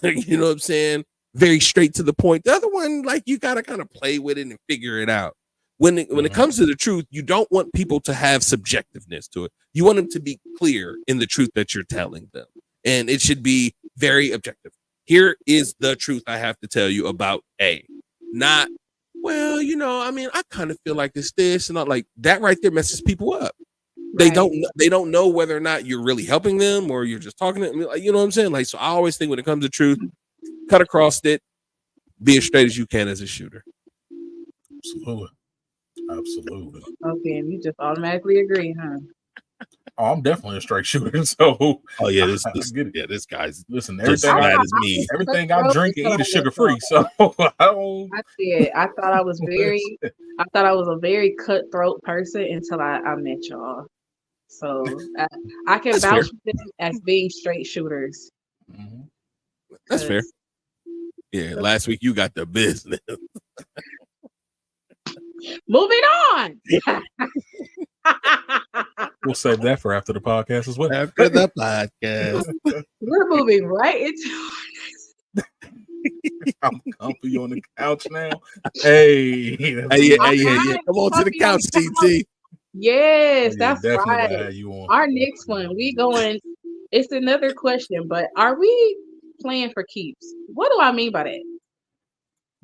you know what I'm saying? Very straight to the point. The other one, like you gotta kind of play with it and figure it out. When it comes to the truth, you don't want people to have subjectiveness to it. You want them to be clear in the truth that you're telling them. And it should be very objective. Here is the truth I have to tell you about A. Not, well, I mean, I kind of feel like it's this and not like that right there messes people up. They don't know whether or not you're really helping them or you're just talking to them. You know what I'm saying? Like, so I always think when it comes to truth, cut across it, be as straight as you can as a shooter. Absolutely. Okay, and you just automatically agree, huh? Oh, I'm definitely a straight shooter. So this guy's everything I drink and eat is sugar free. So I thought I was a very cutthroat person until I met y'all. So I can vouch for them as being straight shooters. Mm-hmm. That's fair. Yeah, last week you got the business. Moving on. We'll save that for after the podcast as well. After the podcast. We're moving right into I'm comfy on the couch now. Hey. Come on to the couch, TT. Yes, that's right. Our next one, it's another question, but are we playing for keeps? What do I mean by that?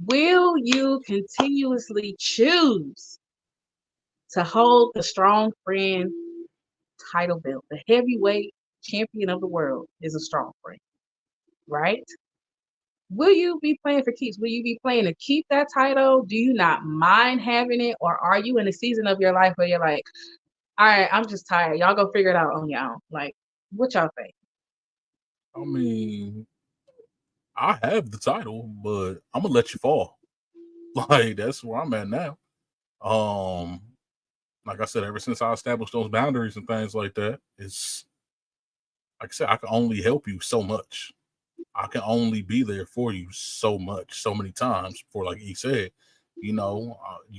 Will you continuously choose to hold the strong friend title belt? The heavyweight champion of the world is a strong friend, right? Will you be playing for keeps? Will you be playing to keep that title? Do you not mind having it? Or are you in a season of your life where you're like, all right, I'm just tired. Y'all go figure it out on your own. Like, what y'all think? I mean, I have the title, but I'm gonna let you fall. Like, that's where I'm at now. Like I said, ever since I established those boundaries and things like that, it's like I said, I can only help you so much. I can only be there for you so much, so many times. For like he said, you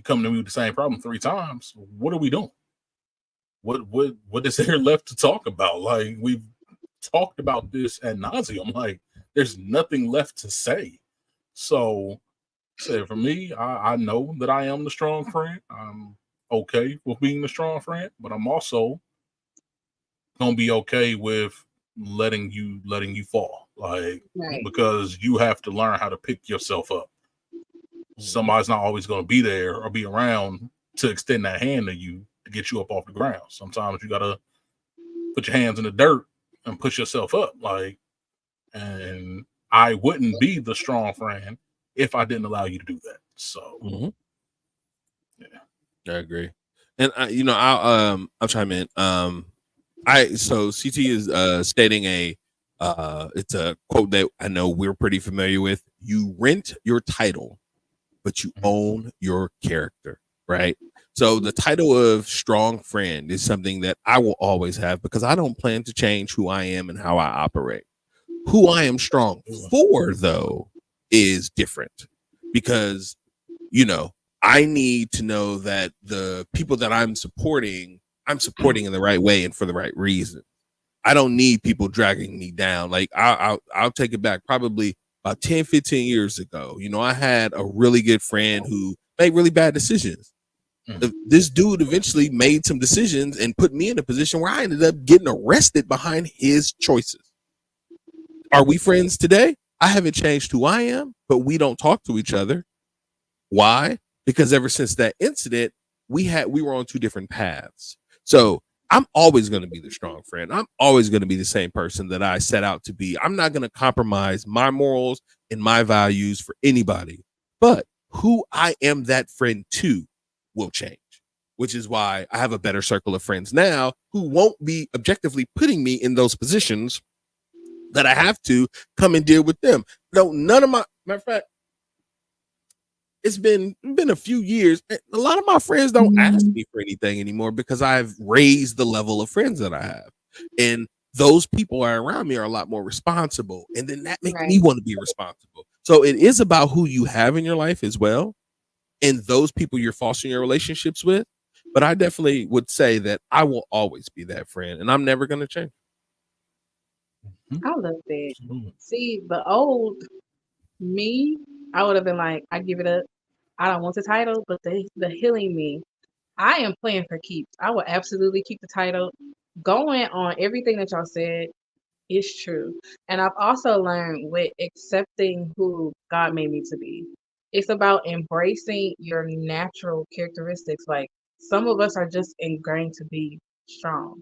come to me with the same problem 3 times. What are we doing? What is there left to talk about? Like, we've talked about this ad nauseum. Like, there's nothing left to say. So, for me, I know that I am the strong friend. I'm okay with being the strong friend, but I'm also gonna be okay with letting you fall, like, because you have to learn how to pick yourself up. Somebody's not always going to be there or be around to extend that hand to you to get you up off the ground. Sometimes you got to put your hands in the dirt and push yourself up. Like, and I wouldn't be the strong friend if I didn't allow you to do that. So, yeah, I agree. And I'll chime in. So CT is stating it's a quote that I know we're pretty familiar with. You rent your title, but you own your character, right? So the title of strong friend is something that I will always have because I don't plan to change who I am and how I operate. Who I am strong for, though, is different because, I need to know that the people that I'm supporting in the right way and for the right reason. I don't need people dragging me down. Like I'll take it back probably about 10, 15 years ago. I had a really good friend who made really bad decisions. This dude eventually made some decisions and put me in a position where I ended up getting arrested behind his choices. Are we friends today? I haven't changed who I am, but we don't talk to each other. Why? Because ever since that incident, we were on 2 different paths. So I'm always going to be the strong friend. I'm always going to be the same person that I set out to be. I'm not going to compromise my morals and my values for anybody. But who I am that friend to will change, which is why I have a better circle of friends now who won't be objectively putting me in those positions that I have to come and deal with them. No, none of matter of fact, it's been a few years. A lot of my friends don't ask me for anything anymore because I've raised the level of friends that I have. And those people are around me are a lot more responsible. And then that makes me want to be responsible. So it is about who you have in your life as well, and those people you're fostering your relationships with. But I definitely would say that I will always be that friend, and I'm never going to change. Mhm. I love that. Absolutely. See, the old me, I would have been like, I give it up. I don't want the title, but the healing me, I am playing for keeps. I will absolutely keep the title. Going on everything that y'all said is true. And I've also learned with accepting who God made me to be. It's about embracing your natural characteristics. Like some of us are just ingrained to be strong.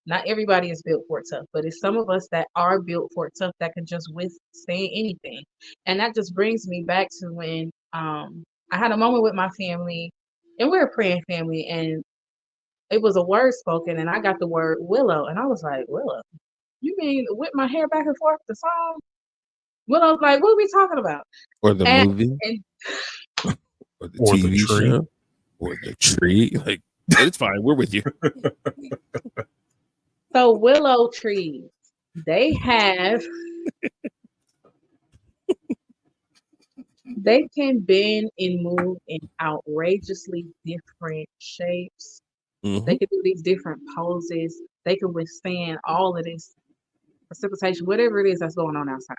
Not everybody is built for tough, but it's some of us that are built for tough that can just withstand anything. And that just brings me back to when I had a moment with my family, and we're a praying family, and it was a word spoken, and I got the word willow, and I was like, Willow, you mean whip my hair back and forth the song? Willow's like, what are we talking about? Or the And, movie, and or the Or the TV tree. show, or the tree. Like, it's fine. We're with you. so willow trees, they have, they can bend and move in outrageously different shapes. They Hmm. can do these different poses. They can withstand all of this precipitation, whatever it is that's going on outside.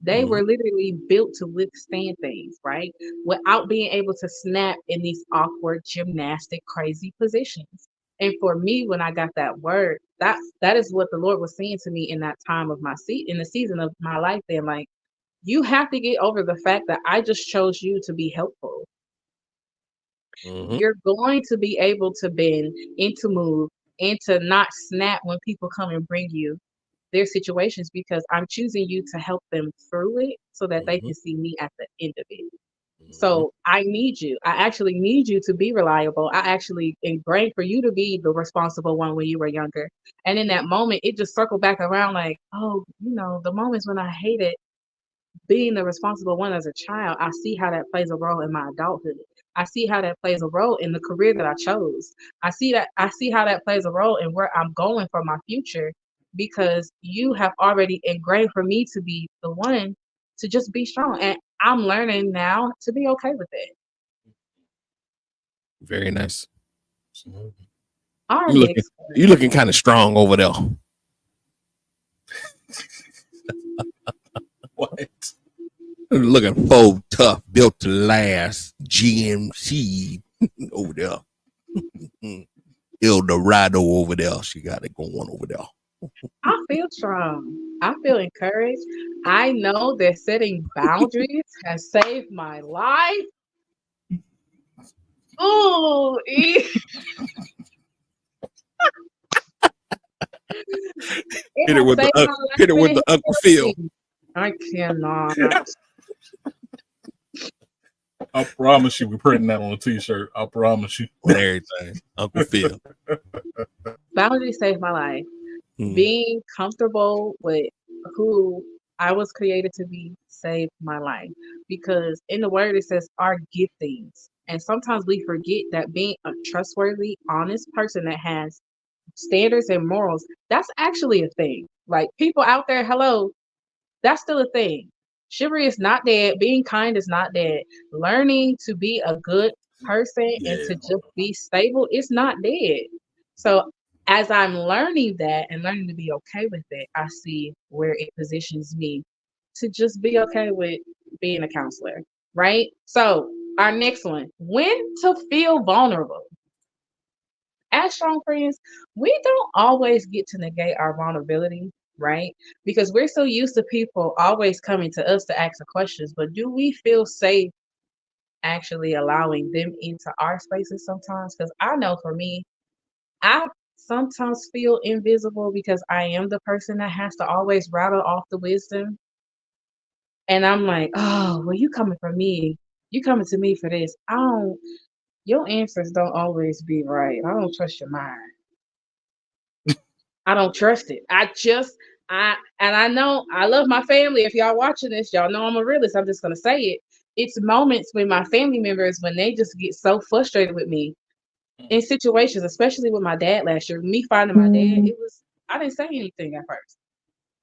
They Hmm. were literally built to withstand things, right? Without being able to snap in these awkward gymnastic crazy positions. And for me, when I got that word, that is what the Lord was saying to me in that time of my seat in the season of my life. Then, like, you have to get over the fact that I just chose you to be helpful. Hmm. You're going to be able to bend and to move and to not snap when people come and bring you their situations because I'm choosing you to help them through it so that they Hmm. can see me at the end of it. Hmm. So I need you. I actually need you to be reliable. I actually ingrained for you to be the responsible one when you were younger. And in that moment, it just circled back around like, oh, the moments when I hated being the responsible one as a child, I see how that plays a role in my adulthood. I see how that plays a role in the career that I chose. I see how that plays a role in where I'm going for my future because you have already ingrained for me to be the one to just be strong. And I'm learning now to be okay with it. Very nice. Absolutely. Our You looking, next you one. looking kind of strong over there. What? Looking full tough, built to last. GMC over there. El Dorado over there. She got it going over there. I feel strong. I feel encouraged. I know that setting boundaries has saved my life. Oh, it Hit her has with the saved my life hit her and with it the has Uncle healed Phil. me. I cannot. I promise you, we're printing that on a t-shirt. I promise you. On everything. Uncle Phil. Boundaries saved my life. Mm. Being comfortable with who I was created to be saved my life. Because in the word it says our giftings. And sometimes we forget that being a trustworthy, honest person that has standards and morals, that's actually a thing. Like people out there, hello, that's still a thing. Chivalry is not dead. Being kind is not dead. Learning to be a good person and Yeah. to just be stable is not dead. So as I'm learning that and learning to be okay with it, I see where it positions me to just be okay with being a counselor, right? So our next one, when to feel vulnerable. As strong friends, we don't always get to negate our vulnerability, right? Because we're so used to people always coming to us to ask the questions, but do we feel safe actually allowing them into our spaces sometimes? Because I know for me, I sometimes feel invisible because I am the person that has to always rattle off the wisdom. And I'm like, oh, well, you coming for me. You coming to me for this. Your answers don't always be right. I don't trust your mind. I don't trust it. I know I love my family. If y'all watching this, y'all know I'm a realist. I'm just gonna say it. It's moments when my family members when they just get so frustrated with me in situations, especially with my dad last year. Me finding my dad, I didn't say anything at first.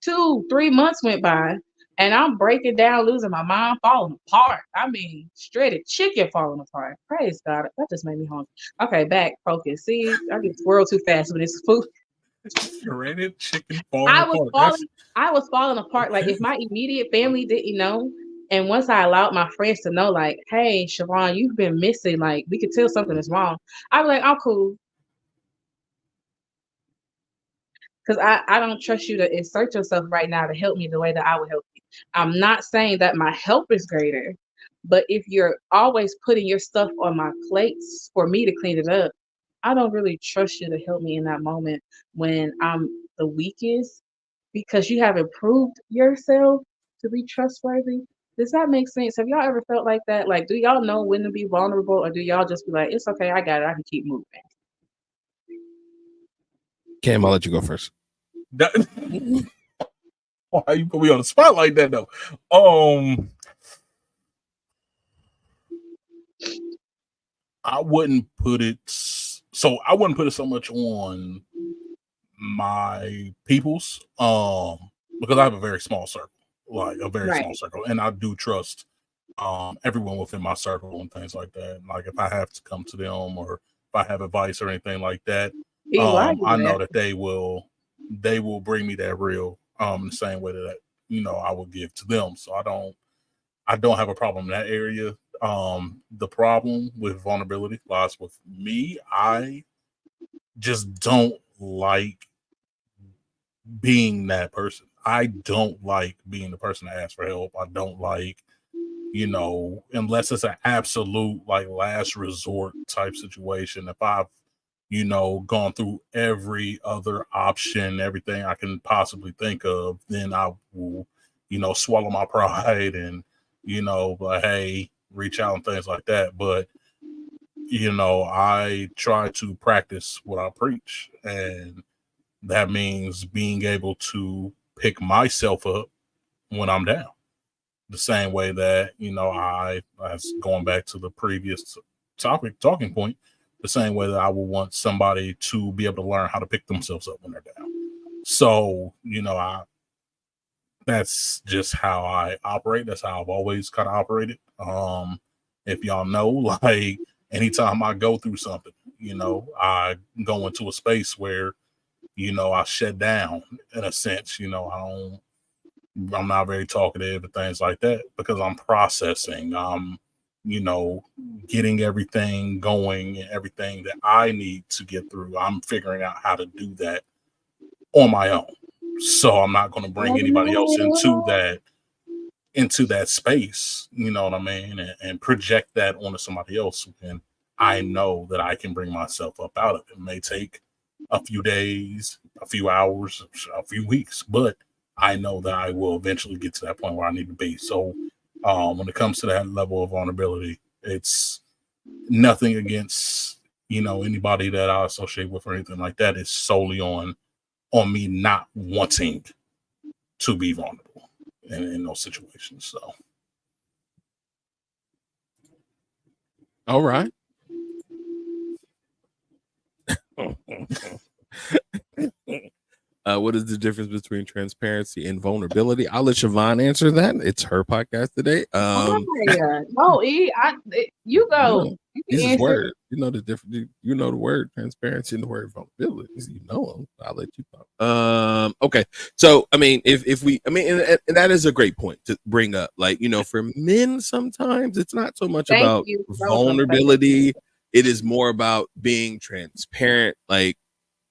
2, 3 months went by. and I'm breaking down, losing my mind, falling apart. I mean, straight chicken falling apart. Praise God. That just made me hungry. Okay, back, focus. See, I get swirled too fast with this food. Shredded chicken falling I was apart. That's falling, I was falling apart. Like okay. if my immediate family didn't know, and once I allowed my friends to know, like, hey, Shavaughn, you've been missing. Like, we could tell something is wrong. I'd be like, I'm cool. Because I don't trust you to insert yourself right now to help me the way that I would help you. I'm not saying that my help is greater, but if you're always putting your stuff on my plates for me to clean it up, I don't really trust you to help me in that moment when I'm the weakest because you haven't proved yourself to be trustworthy. Does that make sense? Have y'all ever felt like that? Like, do y'all know when to be vulnerable, or do y'all just be like, it's okay, I got it, I can keep moving? Cam, I'll let you go first. That, why you put me on the spot like that though? I wouldn't put it so so much on my people's because I have a very small circle, like a very small Right. circle, and I do trust everyone within my circle and things like that. Like if I have to come to them or if I have advice or anything like that, Why you I know laugh? that they will bring me that real the same way that I will give to them. So I don't have a problem in that area. The problem with vulnerability lies with me. I just don't like being that person. I don't like being the person that asks for help. I don't like, unless it's an absolute like last resort type situation. If I've, gone through every other option, everything I can possibly think of, then I will, swallow my pride and, but hey, reach out and things like that. But, I try to practice what I preach. And that means being able to pick myself up when I'm down. The same way that, I, as going back to the previous talking point, the same way that I would want somebody to be able to learn how to pick themselves up when they're down. So, that's just how I operate. That's how I've always kind of operated. If y'all know, like anytime I go through something, I go into a space where, I shut down in a sense. I'm not very talkative and things like that because I'm processing. I'm, getting everything going and everything that I need to get through. I'm figuring out how to do that on my own. So I'm not going to bring anybody else into that space, you know what I mean, and project that onto somebody else. And I know that I can bring myself up out of it. It may take a few days, a few hours, a few weeks, but I know that I will eventually get to that point where I need to be. So when it comes to that level of vulnerability, it's nothing against, anybody that I associate with or anything like that. It's solely on me not wanting to be vulnerable in those situations. So All right. What is the difference between transparency and vulnerability? I'll let Shavaughn answer that. It's her podcast today. Why? No, you go. No, You this can is answer. word. You know the difference. You know the word transparency and the word vulnerability. You know them. I'll let you talk. Okay. So I mean, if we, I mean, and that is a great point to bring up. Like, for men, sometimes it's not so much Thank about you. I was gonna say that. vulnerability. It is more about being transparent. Like,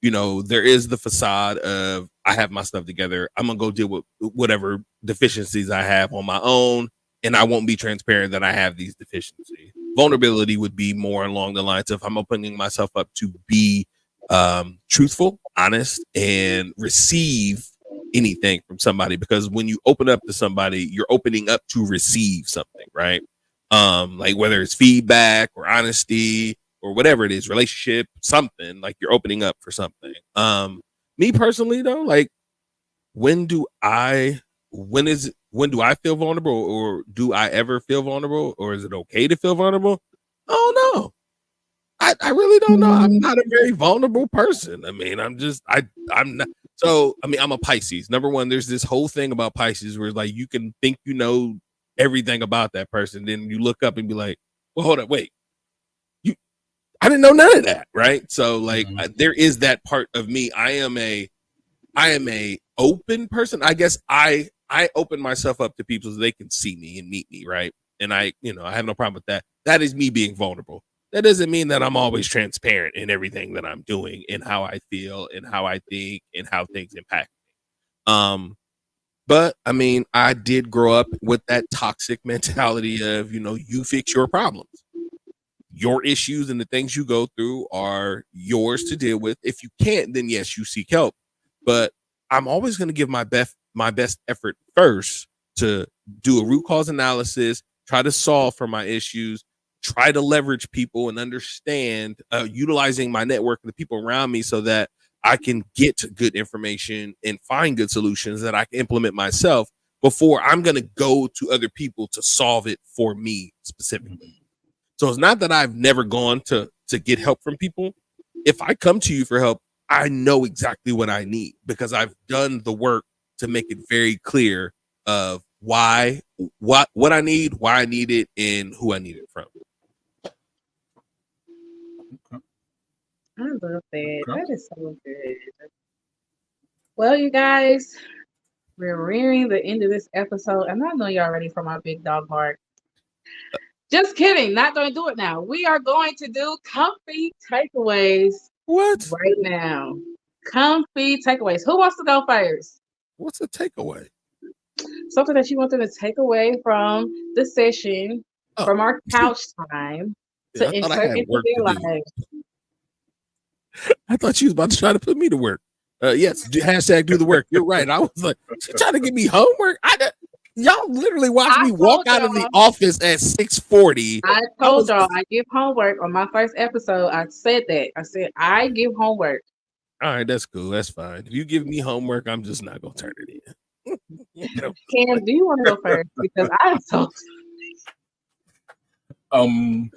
there is the facade of I have my stuff together. I'm gonna go deal with whatever deficiencies I have on my own, and I won't be transparent that I have these deficiencies. Vulnerability would be more along the lines of I'm opening myself up to be truthful, honest, and receive anything from somebody. Because when you open up to somebody, you're opening up to receive something, right? Like whether it's feedback or honesty or whatever it is, relationship, something, like you're opening up for something. Me personally though, like when do I feel vulnerable, or do I ever feel vulnerable, or is it okay to feel vulnerable? Oh no. I really don't know. I'm not a very vulnerable person. I mean, I'm not So, I mean, I'm a Pisces. Number one, there's this whole thing about Pisces where like you can think you know everything about that person, then you look up and be like, "Well, hold up, wait, I didn't know none of that." Right? So, like, there is that part of me. I am a open person. I guess I open myself up to people so they can see me and meet me, right? And I have no problem with that. That is me being vulnerable. That doesn't mean that I'm always transparent in everything that I'm doing and how I feel and how I think and how things impact me. But I mean, I did grow up with that toxic mentality of, you fix your problems. Your issues and the things you go through are yours to deal with. If you can't, then yes, you seek help. But I'm always going to give my best effort first to do a root cause analysis, try to solve for my issues, try to leverage people and understand, utilizing my network and the people around me so that I can get good information and find good solutions that I can implement myself before I'm going to go to other people to solve it for me specifically. So it's not that I've never gone to get help from people. If I come to you for help, I know exactly what I need because I've done the work to make it very clear of what I need, why I need it, and who I need it from. I love that. That is so good. Well, you guys, we're nearing the end of this episode, and I know y'all ready for my big dog bark. Just kidding. Not going to do it now. We are going to do comfy takeaways. What? Right now. Comfy takeaways. Who wants to go first? What's a takeaway? Something that you want them to take away from the session, from our couch time, to insert into their lives. I thought she was about to try to put me to work. Yes, hashtag do the work. You're right. I was like, she trying to give me homework. Y'all literally watched me walk out of the office at 6:40. I told y'all I give homework on my first episode. I said that. I said I give homework. All right, that's cool. That's fine. If you give me homework, I'm just not gonna turn it in. Cam, do you want to go first? Because I'm so I don't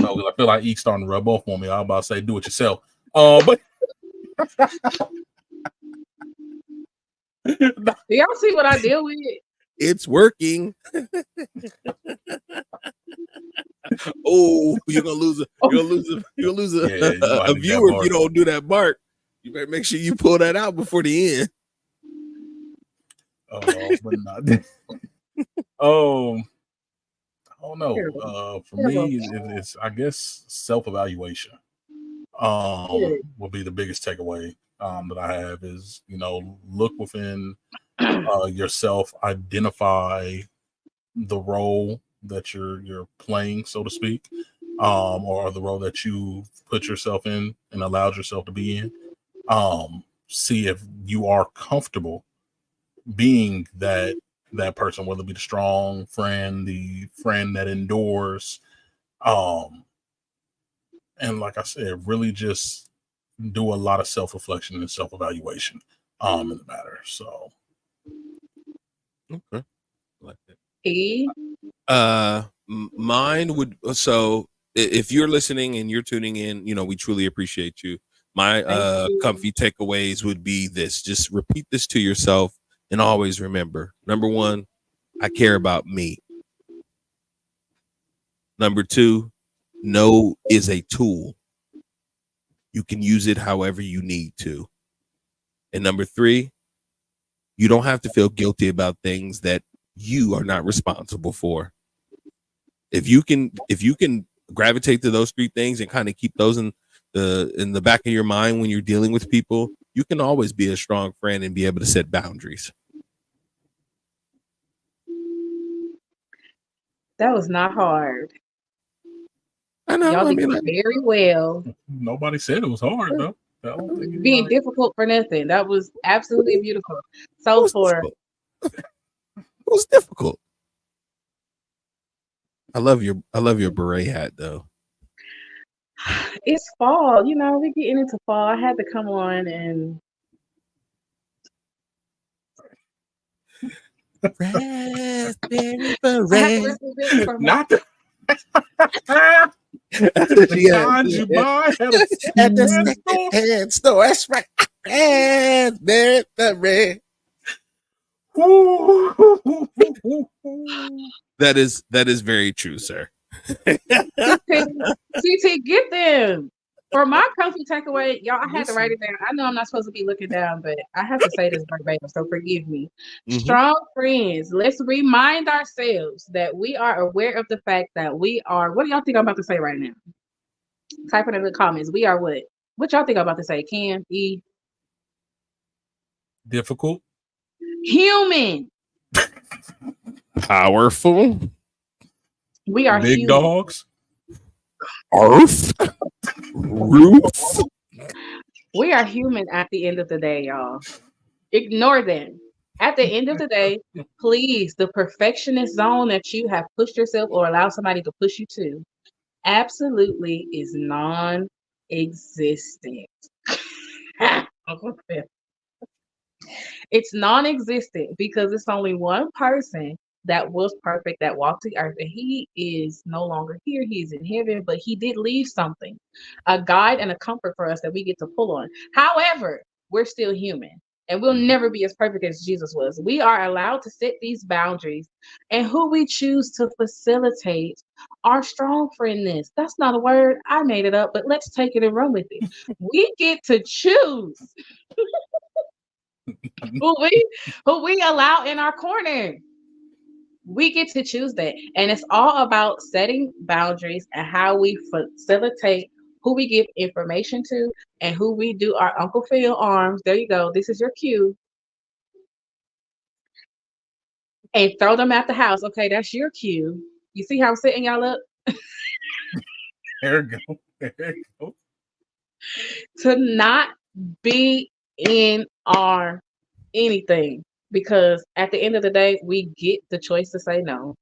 know, because I feel like E's starting to rub off on me. I was about to say do it yourself. But do y'all see what I deal with? It's working. Oh, you're gonna lose a viewer if you don't do that bark. You better make sure you pull that out before the end. But not. I don't know. For me, it's I guess self-evaluation. Will be the biggest takeaway that I have is look within yourself, identify the role that you're playing, so to speak, or the role that you put yourself in and allowed yourself to be in. See if you are comfortable being that person, whether it be the strong friend, the friend that endures, and like I said, really just do a lot of self-reflection and self-evaluation in the matter. So okay, like that. Mine would, so if you're listening and you're tuning in, we truly appreciate you. My comfy takeaways would be this: just repeat this to yourself and always remember, number one, I care about me. Number two, no is a tool. You can use it however you need to. And number three, you don't have to feel guilty about things that you are not responsible for. If you can gravitate to those three things and kind of keep those in the back of your mind when you're dealing with people, you can always be a strong friend and be able to set boundaries. That was not hard. I know. Y'all did very well. Nobody said it was hard though. Being difficult for nothing. That was absolutely beautiful. So it was difficult. I love your beret hat though. It's fall, we're getting into fall. I had to come on and raspberry beret. Not the kind you buy at the second-hand store. That's right. Raspberry. That is very true, sir. CT, get them. For my comfy takeaway, y'all, I had to write it down. I know I'm not supposed to be looking down, but I have to say this verbatim, so forgive me. Mhm. Strong friends, let's remind ourselves that we are aware of the fact that we are, what do y'all think I'm about to say right now? Type it in the comments. We are what? What y'all think I'm about to say? Cam, E, Difficult. human. Powerful. We are Big human. dogs. Earth. Roof. We are human at the end of the day, y'all. Ignore them. At the end of the day, please, the perfectionist zone that you have pushed yourself or allowed somebody to push you to absolutely is non existent. It's non-existent because it's only one person that was perfect that walked the earth, and he is no longer here. He's in heaven, but he did leave something, a guide and a comfort for us that we get to pull on. However, we're still human. And we'll never be as perfect as Jesus was. We are allowed to set these boundaries, and who we choose to facilitate our strong friendness. That's not a word. I made it up, but let's take it and run with it. We get to choose who we who we allow in our corner. We get to choose that. And it's all about setting boundaries and how we facilitate who we give information to and who we do our Uncle Phil arms. There you go. This is your cue. And throw them at the house. Okay, that's your cue. You see how I'm setting y'all up There you go. There you go. to not be in our anything. Because at the end of the day, we get the choice to say no.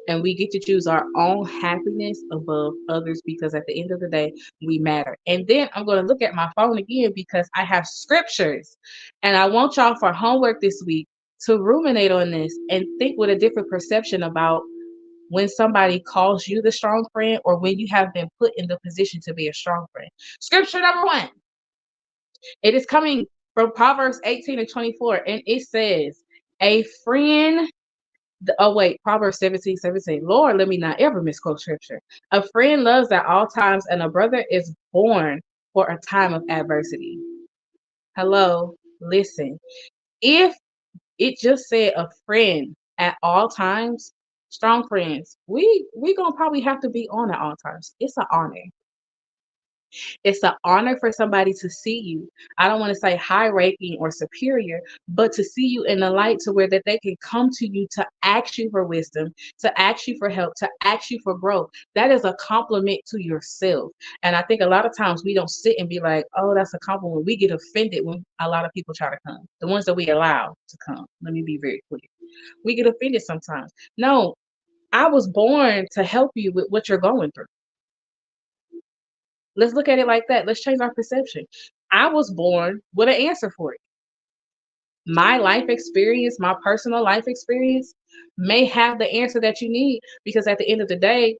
And we get to choose our own happiness above others because at the end of the day, we matter. And then I'm going to look at my phone again because I have scriptures. And I want y'all for homework this week to ruminate on this and think with a different perception about when somebody calls you the strong friend or when you have been put in the position to be a strong friend. Scripture number one, it is coming from Proverbs 18 and 24, and it says, a friend oh wait, Proverbs 17:17. Lord, let me not ever misquote scripture. A friend loves at all times, and a brother is born for a time of adversity. Hello, listen. If it just said a friend at all times, strong friends, we gonna probably have to be on at all times. It's an honor. It's an honor for somebody to see you. I don't want to say high ranking or superior, but to see you in the light to where that they can come to you to ask you for wisdom, to ask you for help, to ask you for growth. That is a compliment to yourself. And I think a lot of times we don't sit and be like, oh, that's a compliment. We get offended when a lot of people try to come. The ones that we allow to come. Let me be very clear. We get offended sometimes. No, I was born to help you with what you're going through. Let's look at it like that. Let's change our perception. I was born with an answer for it. My life experience, my personal life experience may have the answer that you need because at the end of the day,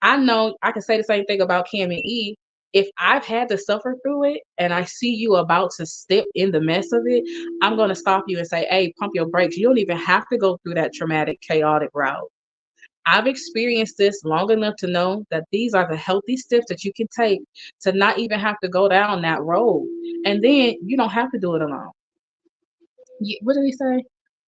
I know I can say the same thing about Cam and E. If I've had to suffer through it and I see you about to step in the mess of it, I'm going to stop you and say, hey, pump your brakes. You don't even have to go through that traumatic, chaotic route. I've experienced this long enough to know that these are the healthy steps that you can take to not even have to go down that road. And then you don't have to do it alone. What did he say?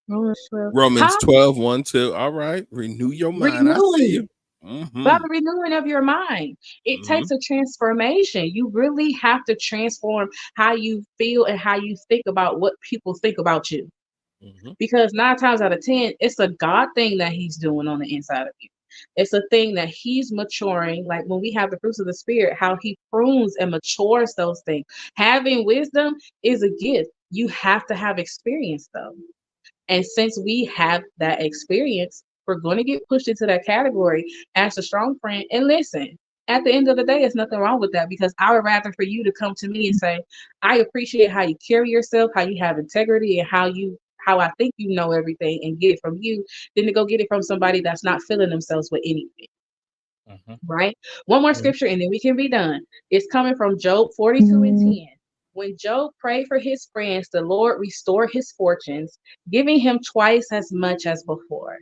Romans 12. Romans Huh? 12, 1, 2. All right. Renew your mind. I see you. Renewing. By Mm-hmm. the renewing of your mind. It Mm-hmm. takes a transformation. You really have to transform how you feel and how you think about what people think about you. Mm-hmm. Because 9 times out of 10, it's a God thing that He's doing on the inside of you. It's a thing that He's maturing. Like when we have the fruits of the Spirit, how He prunes and matures those things. Having wisdom is a gift. You have to have experience, though. And since we have that experience, we're going to get pushed into that category as a strong friend. And listen, at the end of the day, there's nothing wrong with that because I would rather for you to come to me and say, I appreciate how you carry yourself, how you have integrity, and how I think you know everything and get it from you, than to go get it from somebody that's not feeling themselves with anything. Mhm. Right? One more Mhm. scripture and then we can be done. It's coming from Job 42 and 10. When Job prayed for his friends, the Lord restored his fortunes, giving him twice as much as before.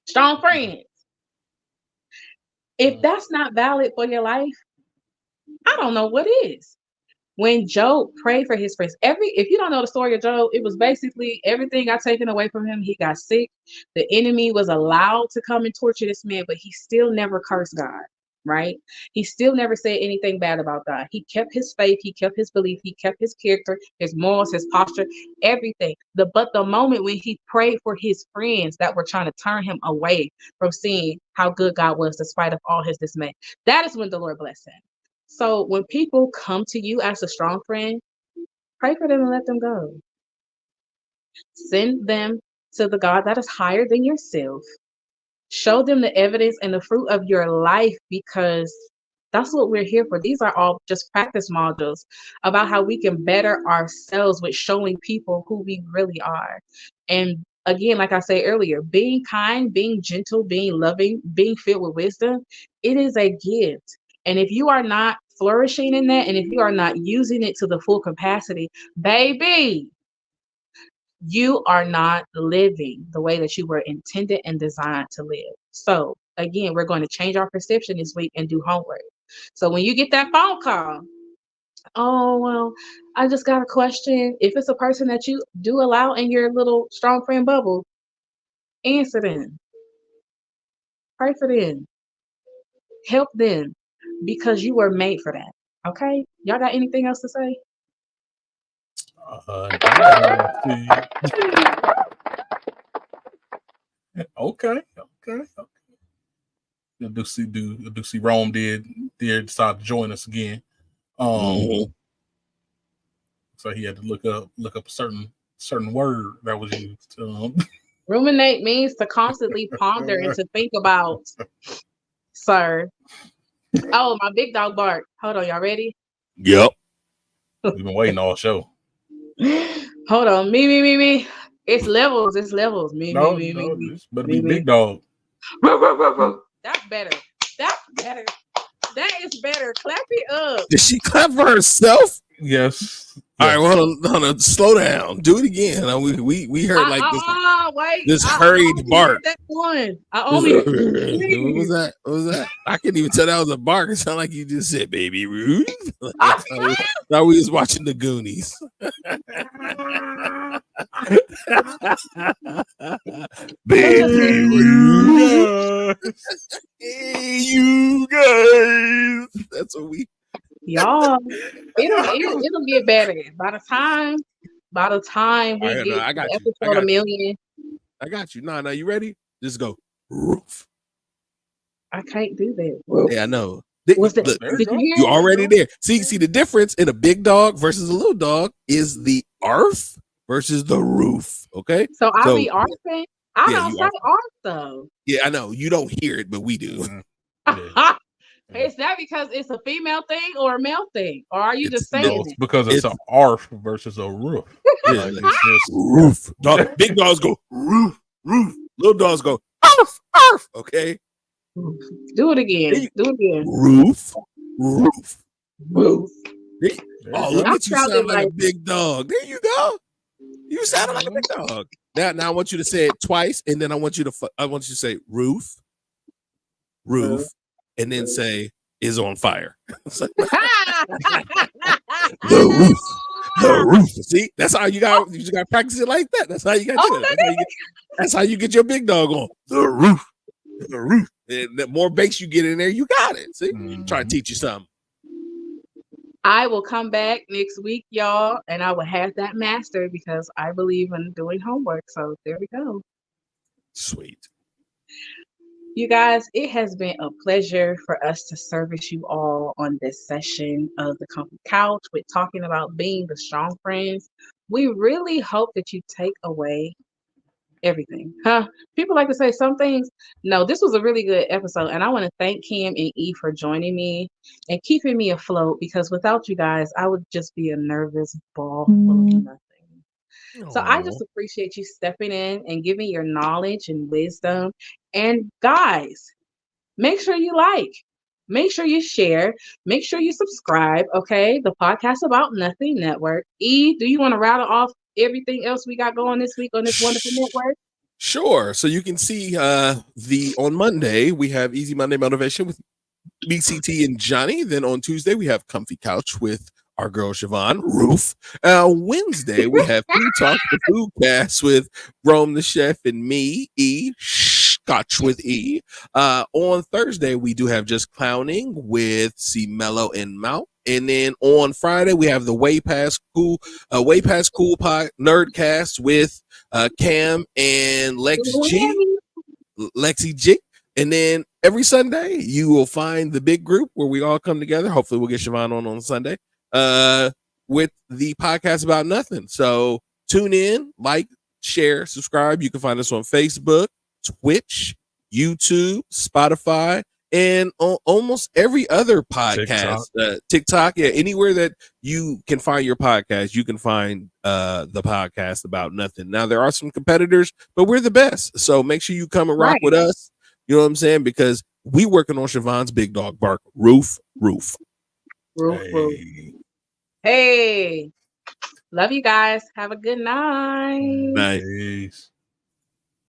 Strong friends. If that's not valid for your life, I don't know what is. When Job prayed for his friends, if you don't know the story of Job, it was basically everything got taken away from him. He got sick. The enemy was allowed to come and torture this man, but he still never cursed God, right? He still never said anything bad about God. He kept his faith, he kept his belief, he kept his character, his morals, his posture, everything. But the moment when he prayed for his friends that were trying to turn him away from seeing how good God was despite of all his dismay, that is when the Lord blessed him. So when people come to you as a strong friend, pray for them and let them go. Send them to the God that is higher than yourself. Show them the evidence and the fruit of your life, because that's what we're here for. These are all just practice modules about how we can better ourselves with showing people who we really are. And again, like I said earlier, being kind, being gentle, being loving, being filled with wisdom, it is a gift. And if you are not flourishing in that, and if you are not using it to the full capacity, baby, you are not living the way that you were intended and designed to live. So, again, we're going to change our perception this week and do homework. So, when you get that phone call, oh, well, I just got a question. If it's a person that you do allow in your little strong friend bubble, answer them, pray for them, help them, because you were made for that. Okay? Y'all got anything else to say? Yeah, okay. Do see Rome did decide to join us again. Mhm. So he had to look up a certain word that was used. Ruminate means to constantly ponder and to think about, sir. Oh, my big dog bark. Hold on, y'all ready? Yep. We've been waiting all show. Hold on. Me. It's levels. It's levels. Me. This better be big dog. That's better. That's better. That is better. Clap it up. Did she clap for herself? Yes. All right, well, hold on, slow down. Do it again. We heard like this hurried bark. That one. I What only. was that? What was that? I couldn't even tell that was a bark. It sounded like you just said "Baby Ruth." Thought we was watching the Goonies. Baby Ruth. Hey, you guys. That's what we. Y'all, it'll get better by the time we I, get I got to you. I episode got a million. I got you. No, you ready? Just go. Roof. I can't do that. Yeah, I know. Was that? Look, There Did you you go. hear you it? already there. See the difference in a big dog versus a little dog is the earth versus the roof. Okay, So I so be arfing. I yeah, don't you say are. arf though. Yeah, I know you don't hear it, but we do. Yeah. Is that because it's a female thing or a male thing, or are you It's just saying No, it's because it's an it's arf versus a roof. yeah, Like like, it's just roof. Big dogs go roof, roof. Little dogs go arf, arf. Okay, it? Do it again. Do it again. roof, roof. Roof. Oh, you look go. I at you sounded sound like a big dog. There you go. You sounded like a big dog. Now I want you to say it twice, and then I want you to say roof, and then say is on fire. The roof. See, that's how you got to practice it like that. That's how you got to do it. That's how you get your big dog on the roof. The roof. And the more bass you get in there, you got it. See, trying to teach you something. I will come back next week, y'all, and I will have that mastered because I believe in doing homework. So there we go. Sweet. You guys, it has been a pleasure for us to service you all on this session of the Comfy Couch with talking about being the strong friends. We really hope that you take away everything. People like to say some things. No, this was a really good episode, and I want to thank Kim and E for joining me and keeping me afloat, because without you guys, I would just be a nervous ball full of nothing. So I just appreciate you stepping in and giving your knowledge and wisdom. And guys, make sure you like, Make sure you share. Make sure you subscribe. Okay. The Podcast About Nothing Network. E, do you want to rattle off everything else we got going this week on this wonderful network? Sure. So you can see on Monday we have Easy Monday Motivation with BCT and Johnny. Then on Tuesday we have Comfy Couch with our girl Shavaughn, Roof. Wednesday we have Food Talk, the Food Cast with Rome the Chef and me, E. Scotch with E. On Thursday we do have Just Clowning with C Mello and Mount. And then on Friday we have the Way Past Cool Pod Nerdcast with Cam and Lexi G. And then every Sunday you will find the big group where we all come together. Hopefully we'll get Shavaughn on Sunday with the Podcast About Nothing. So tune in, like, share, subscribe. You can find us on Facebook, Twitch, YouTube, Spotify, and on almost every other podcast, TikTok, yeah, anywhere that you can find your podcast, you can find the Podcast About Nothing. Now there are some competitors, but we're the best. So make sure you come and rock with us. You know what I'm saying? Because we working on Shavaugh's big dog bark. Roof. Hey. Love you guys. Have a good night. Bye. Peace.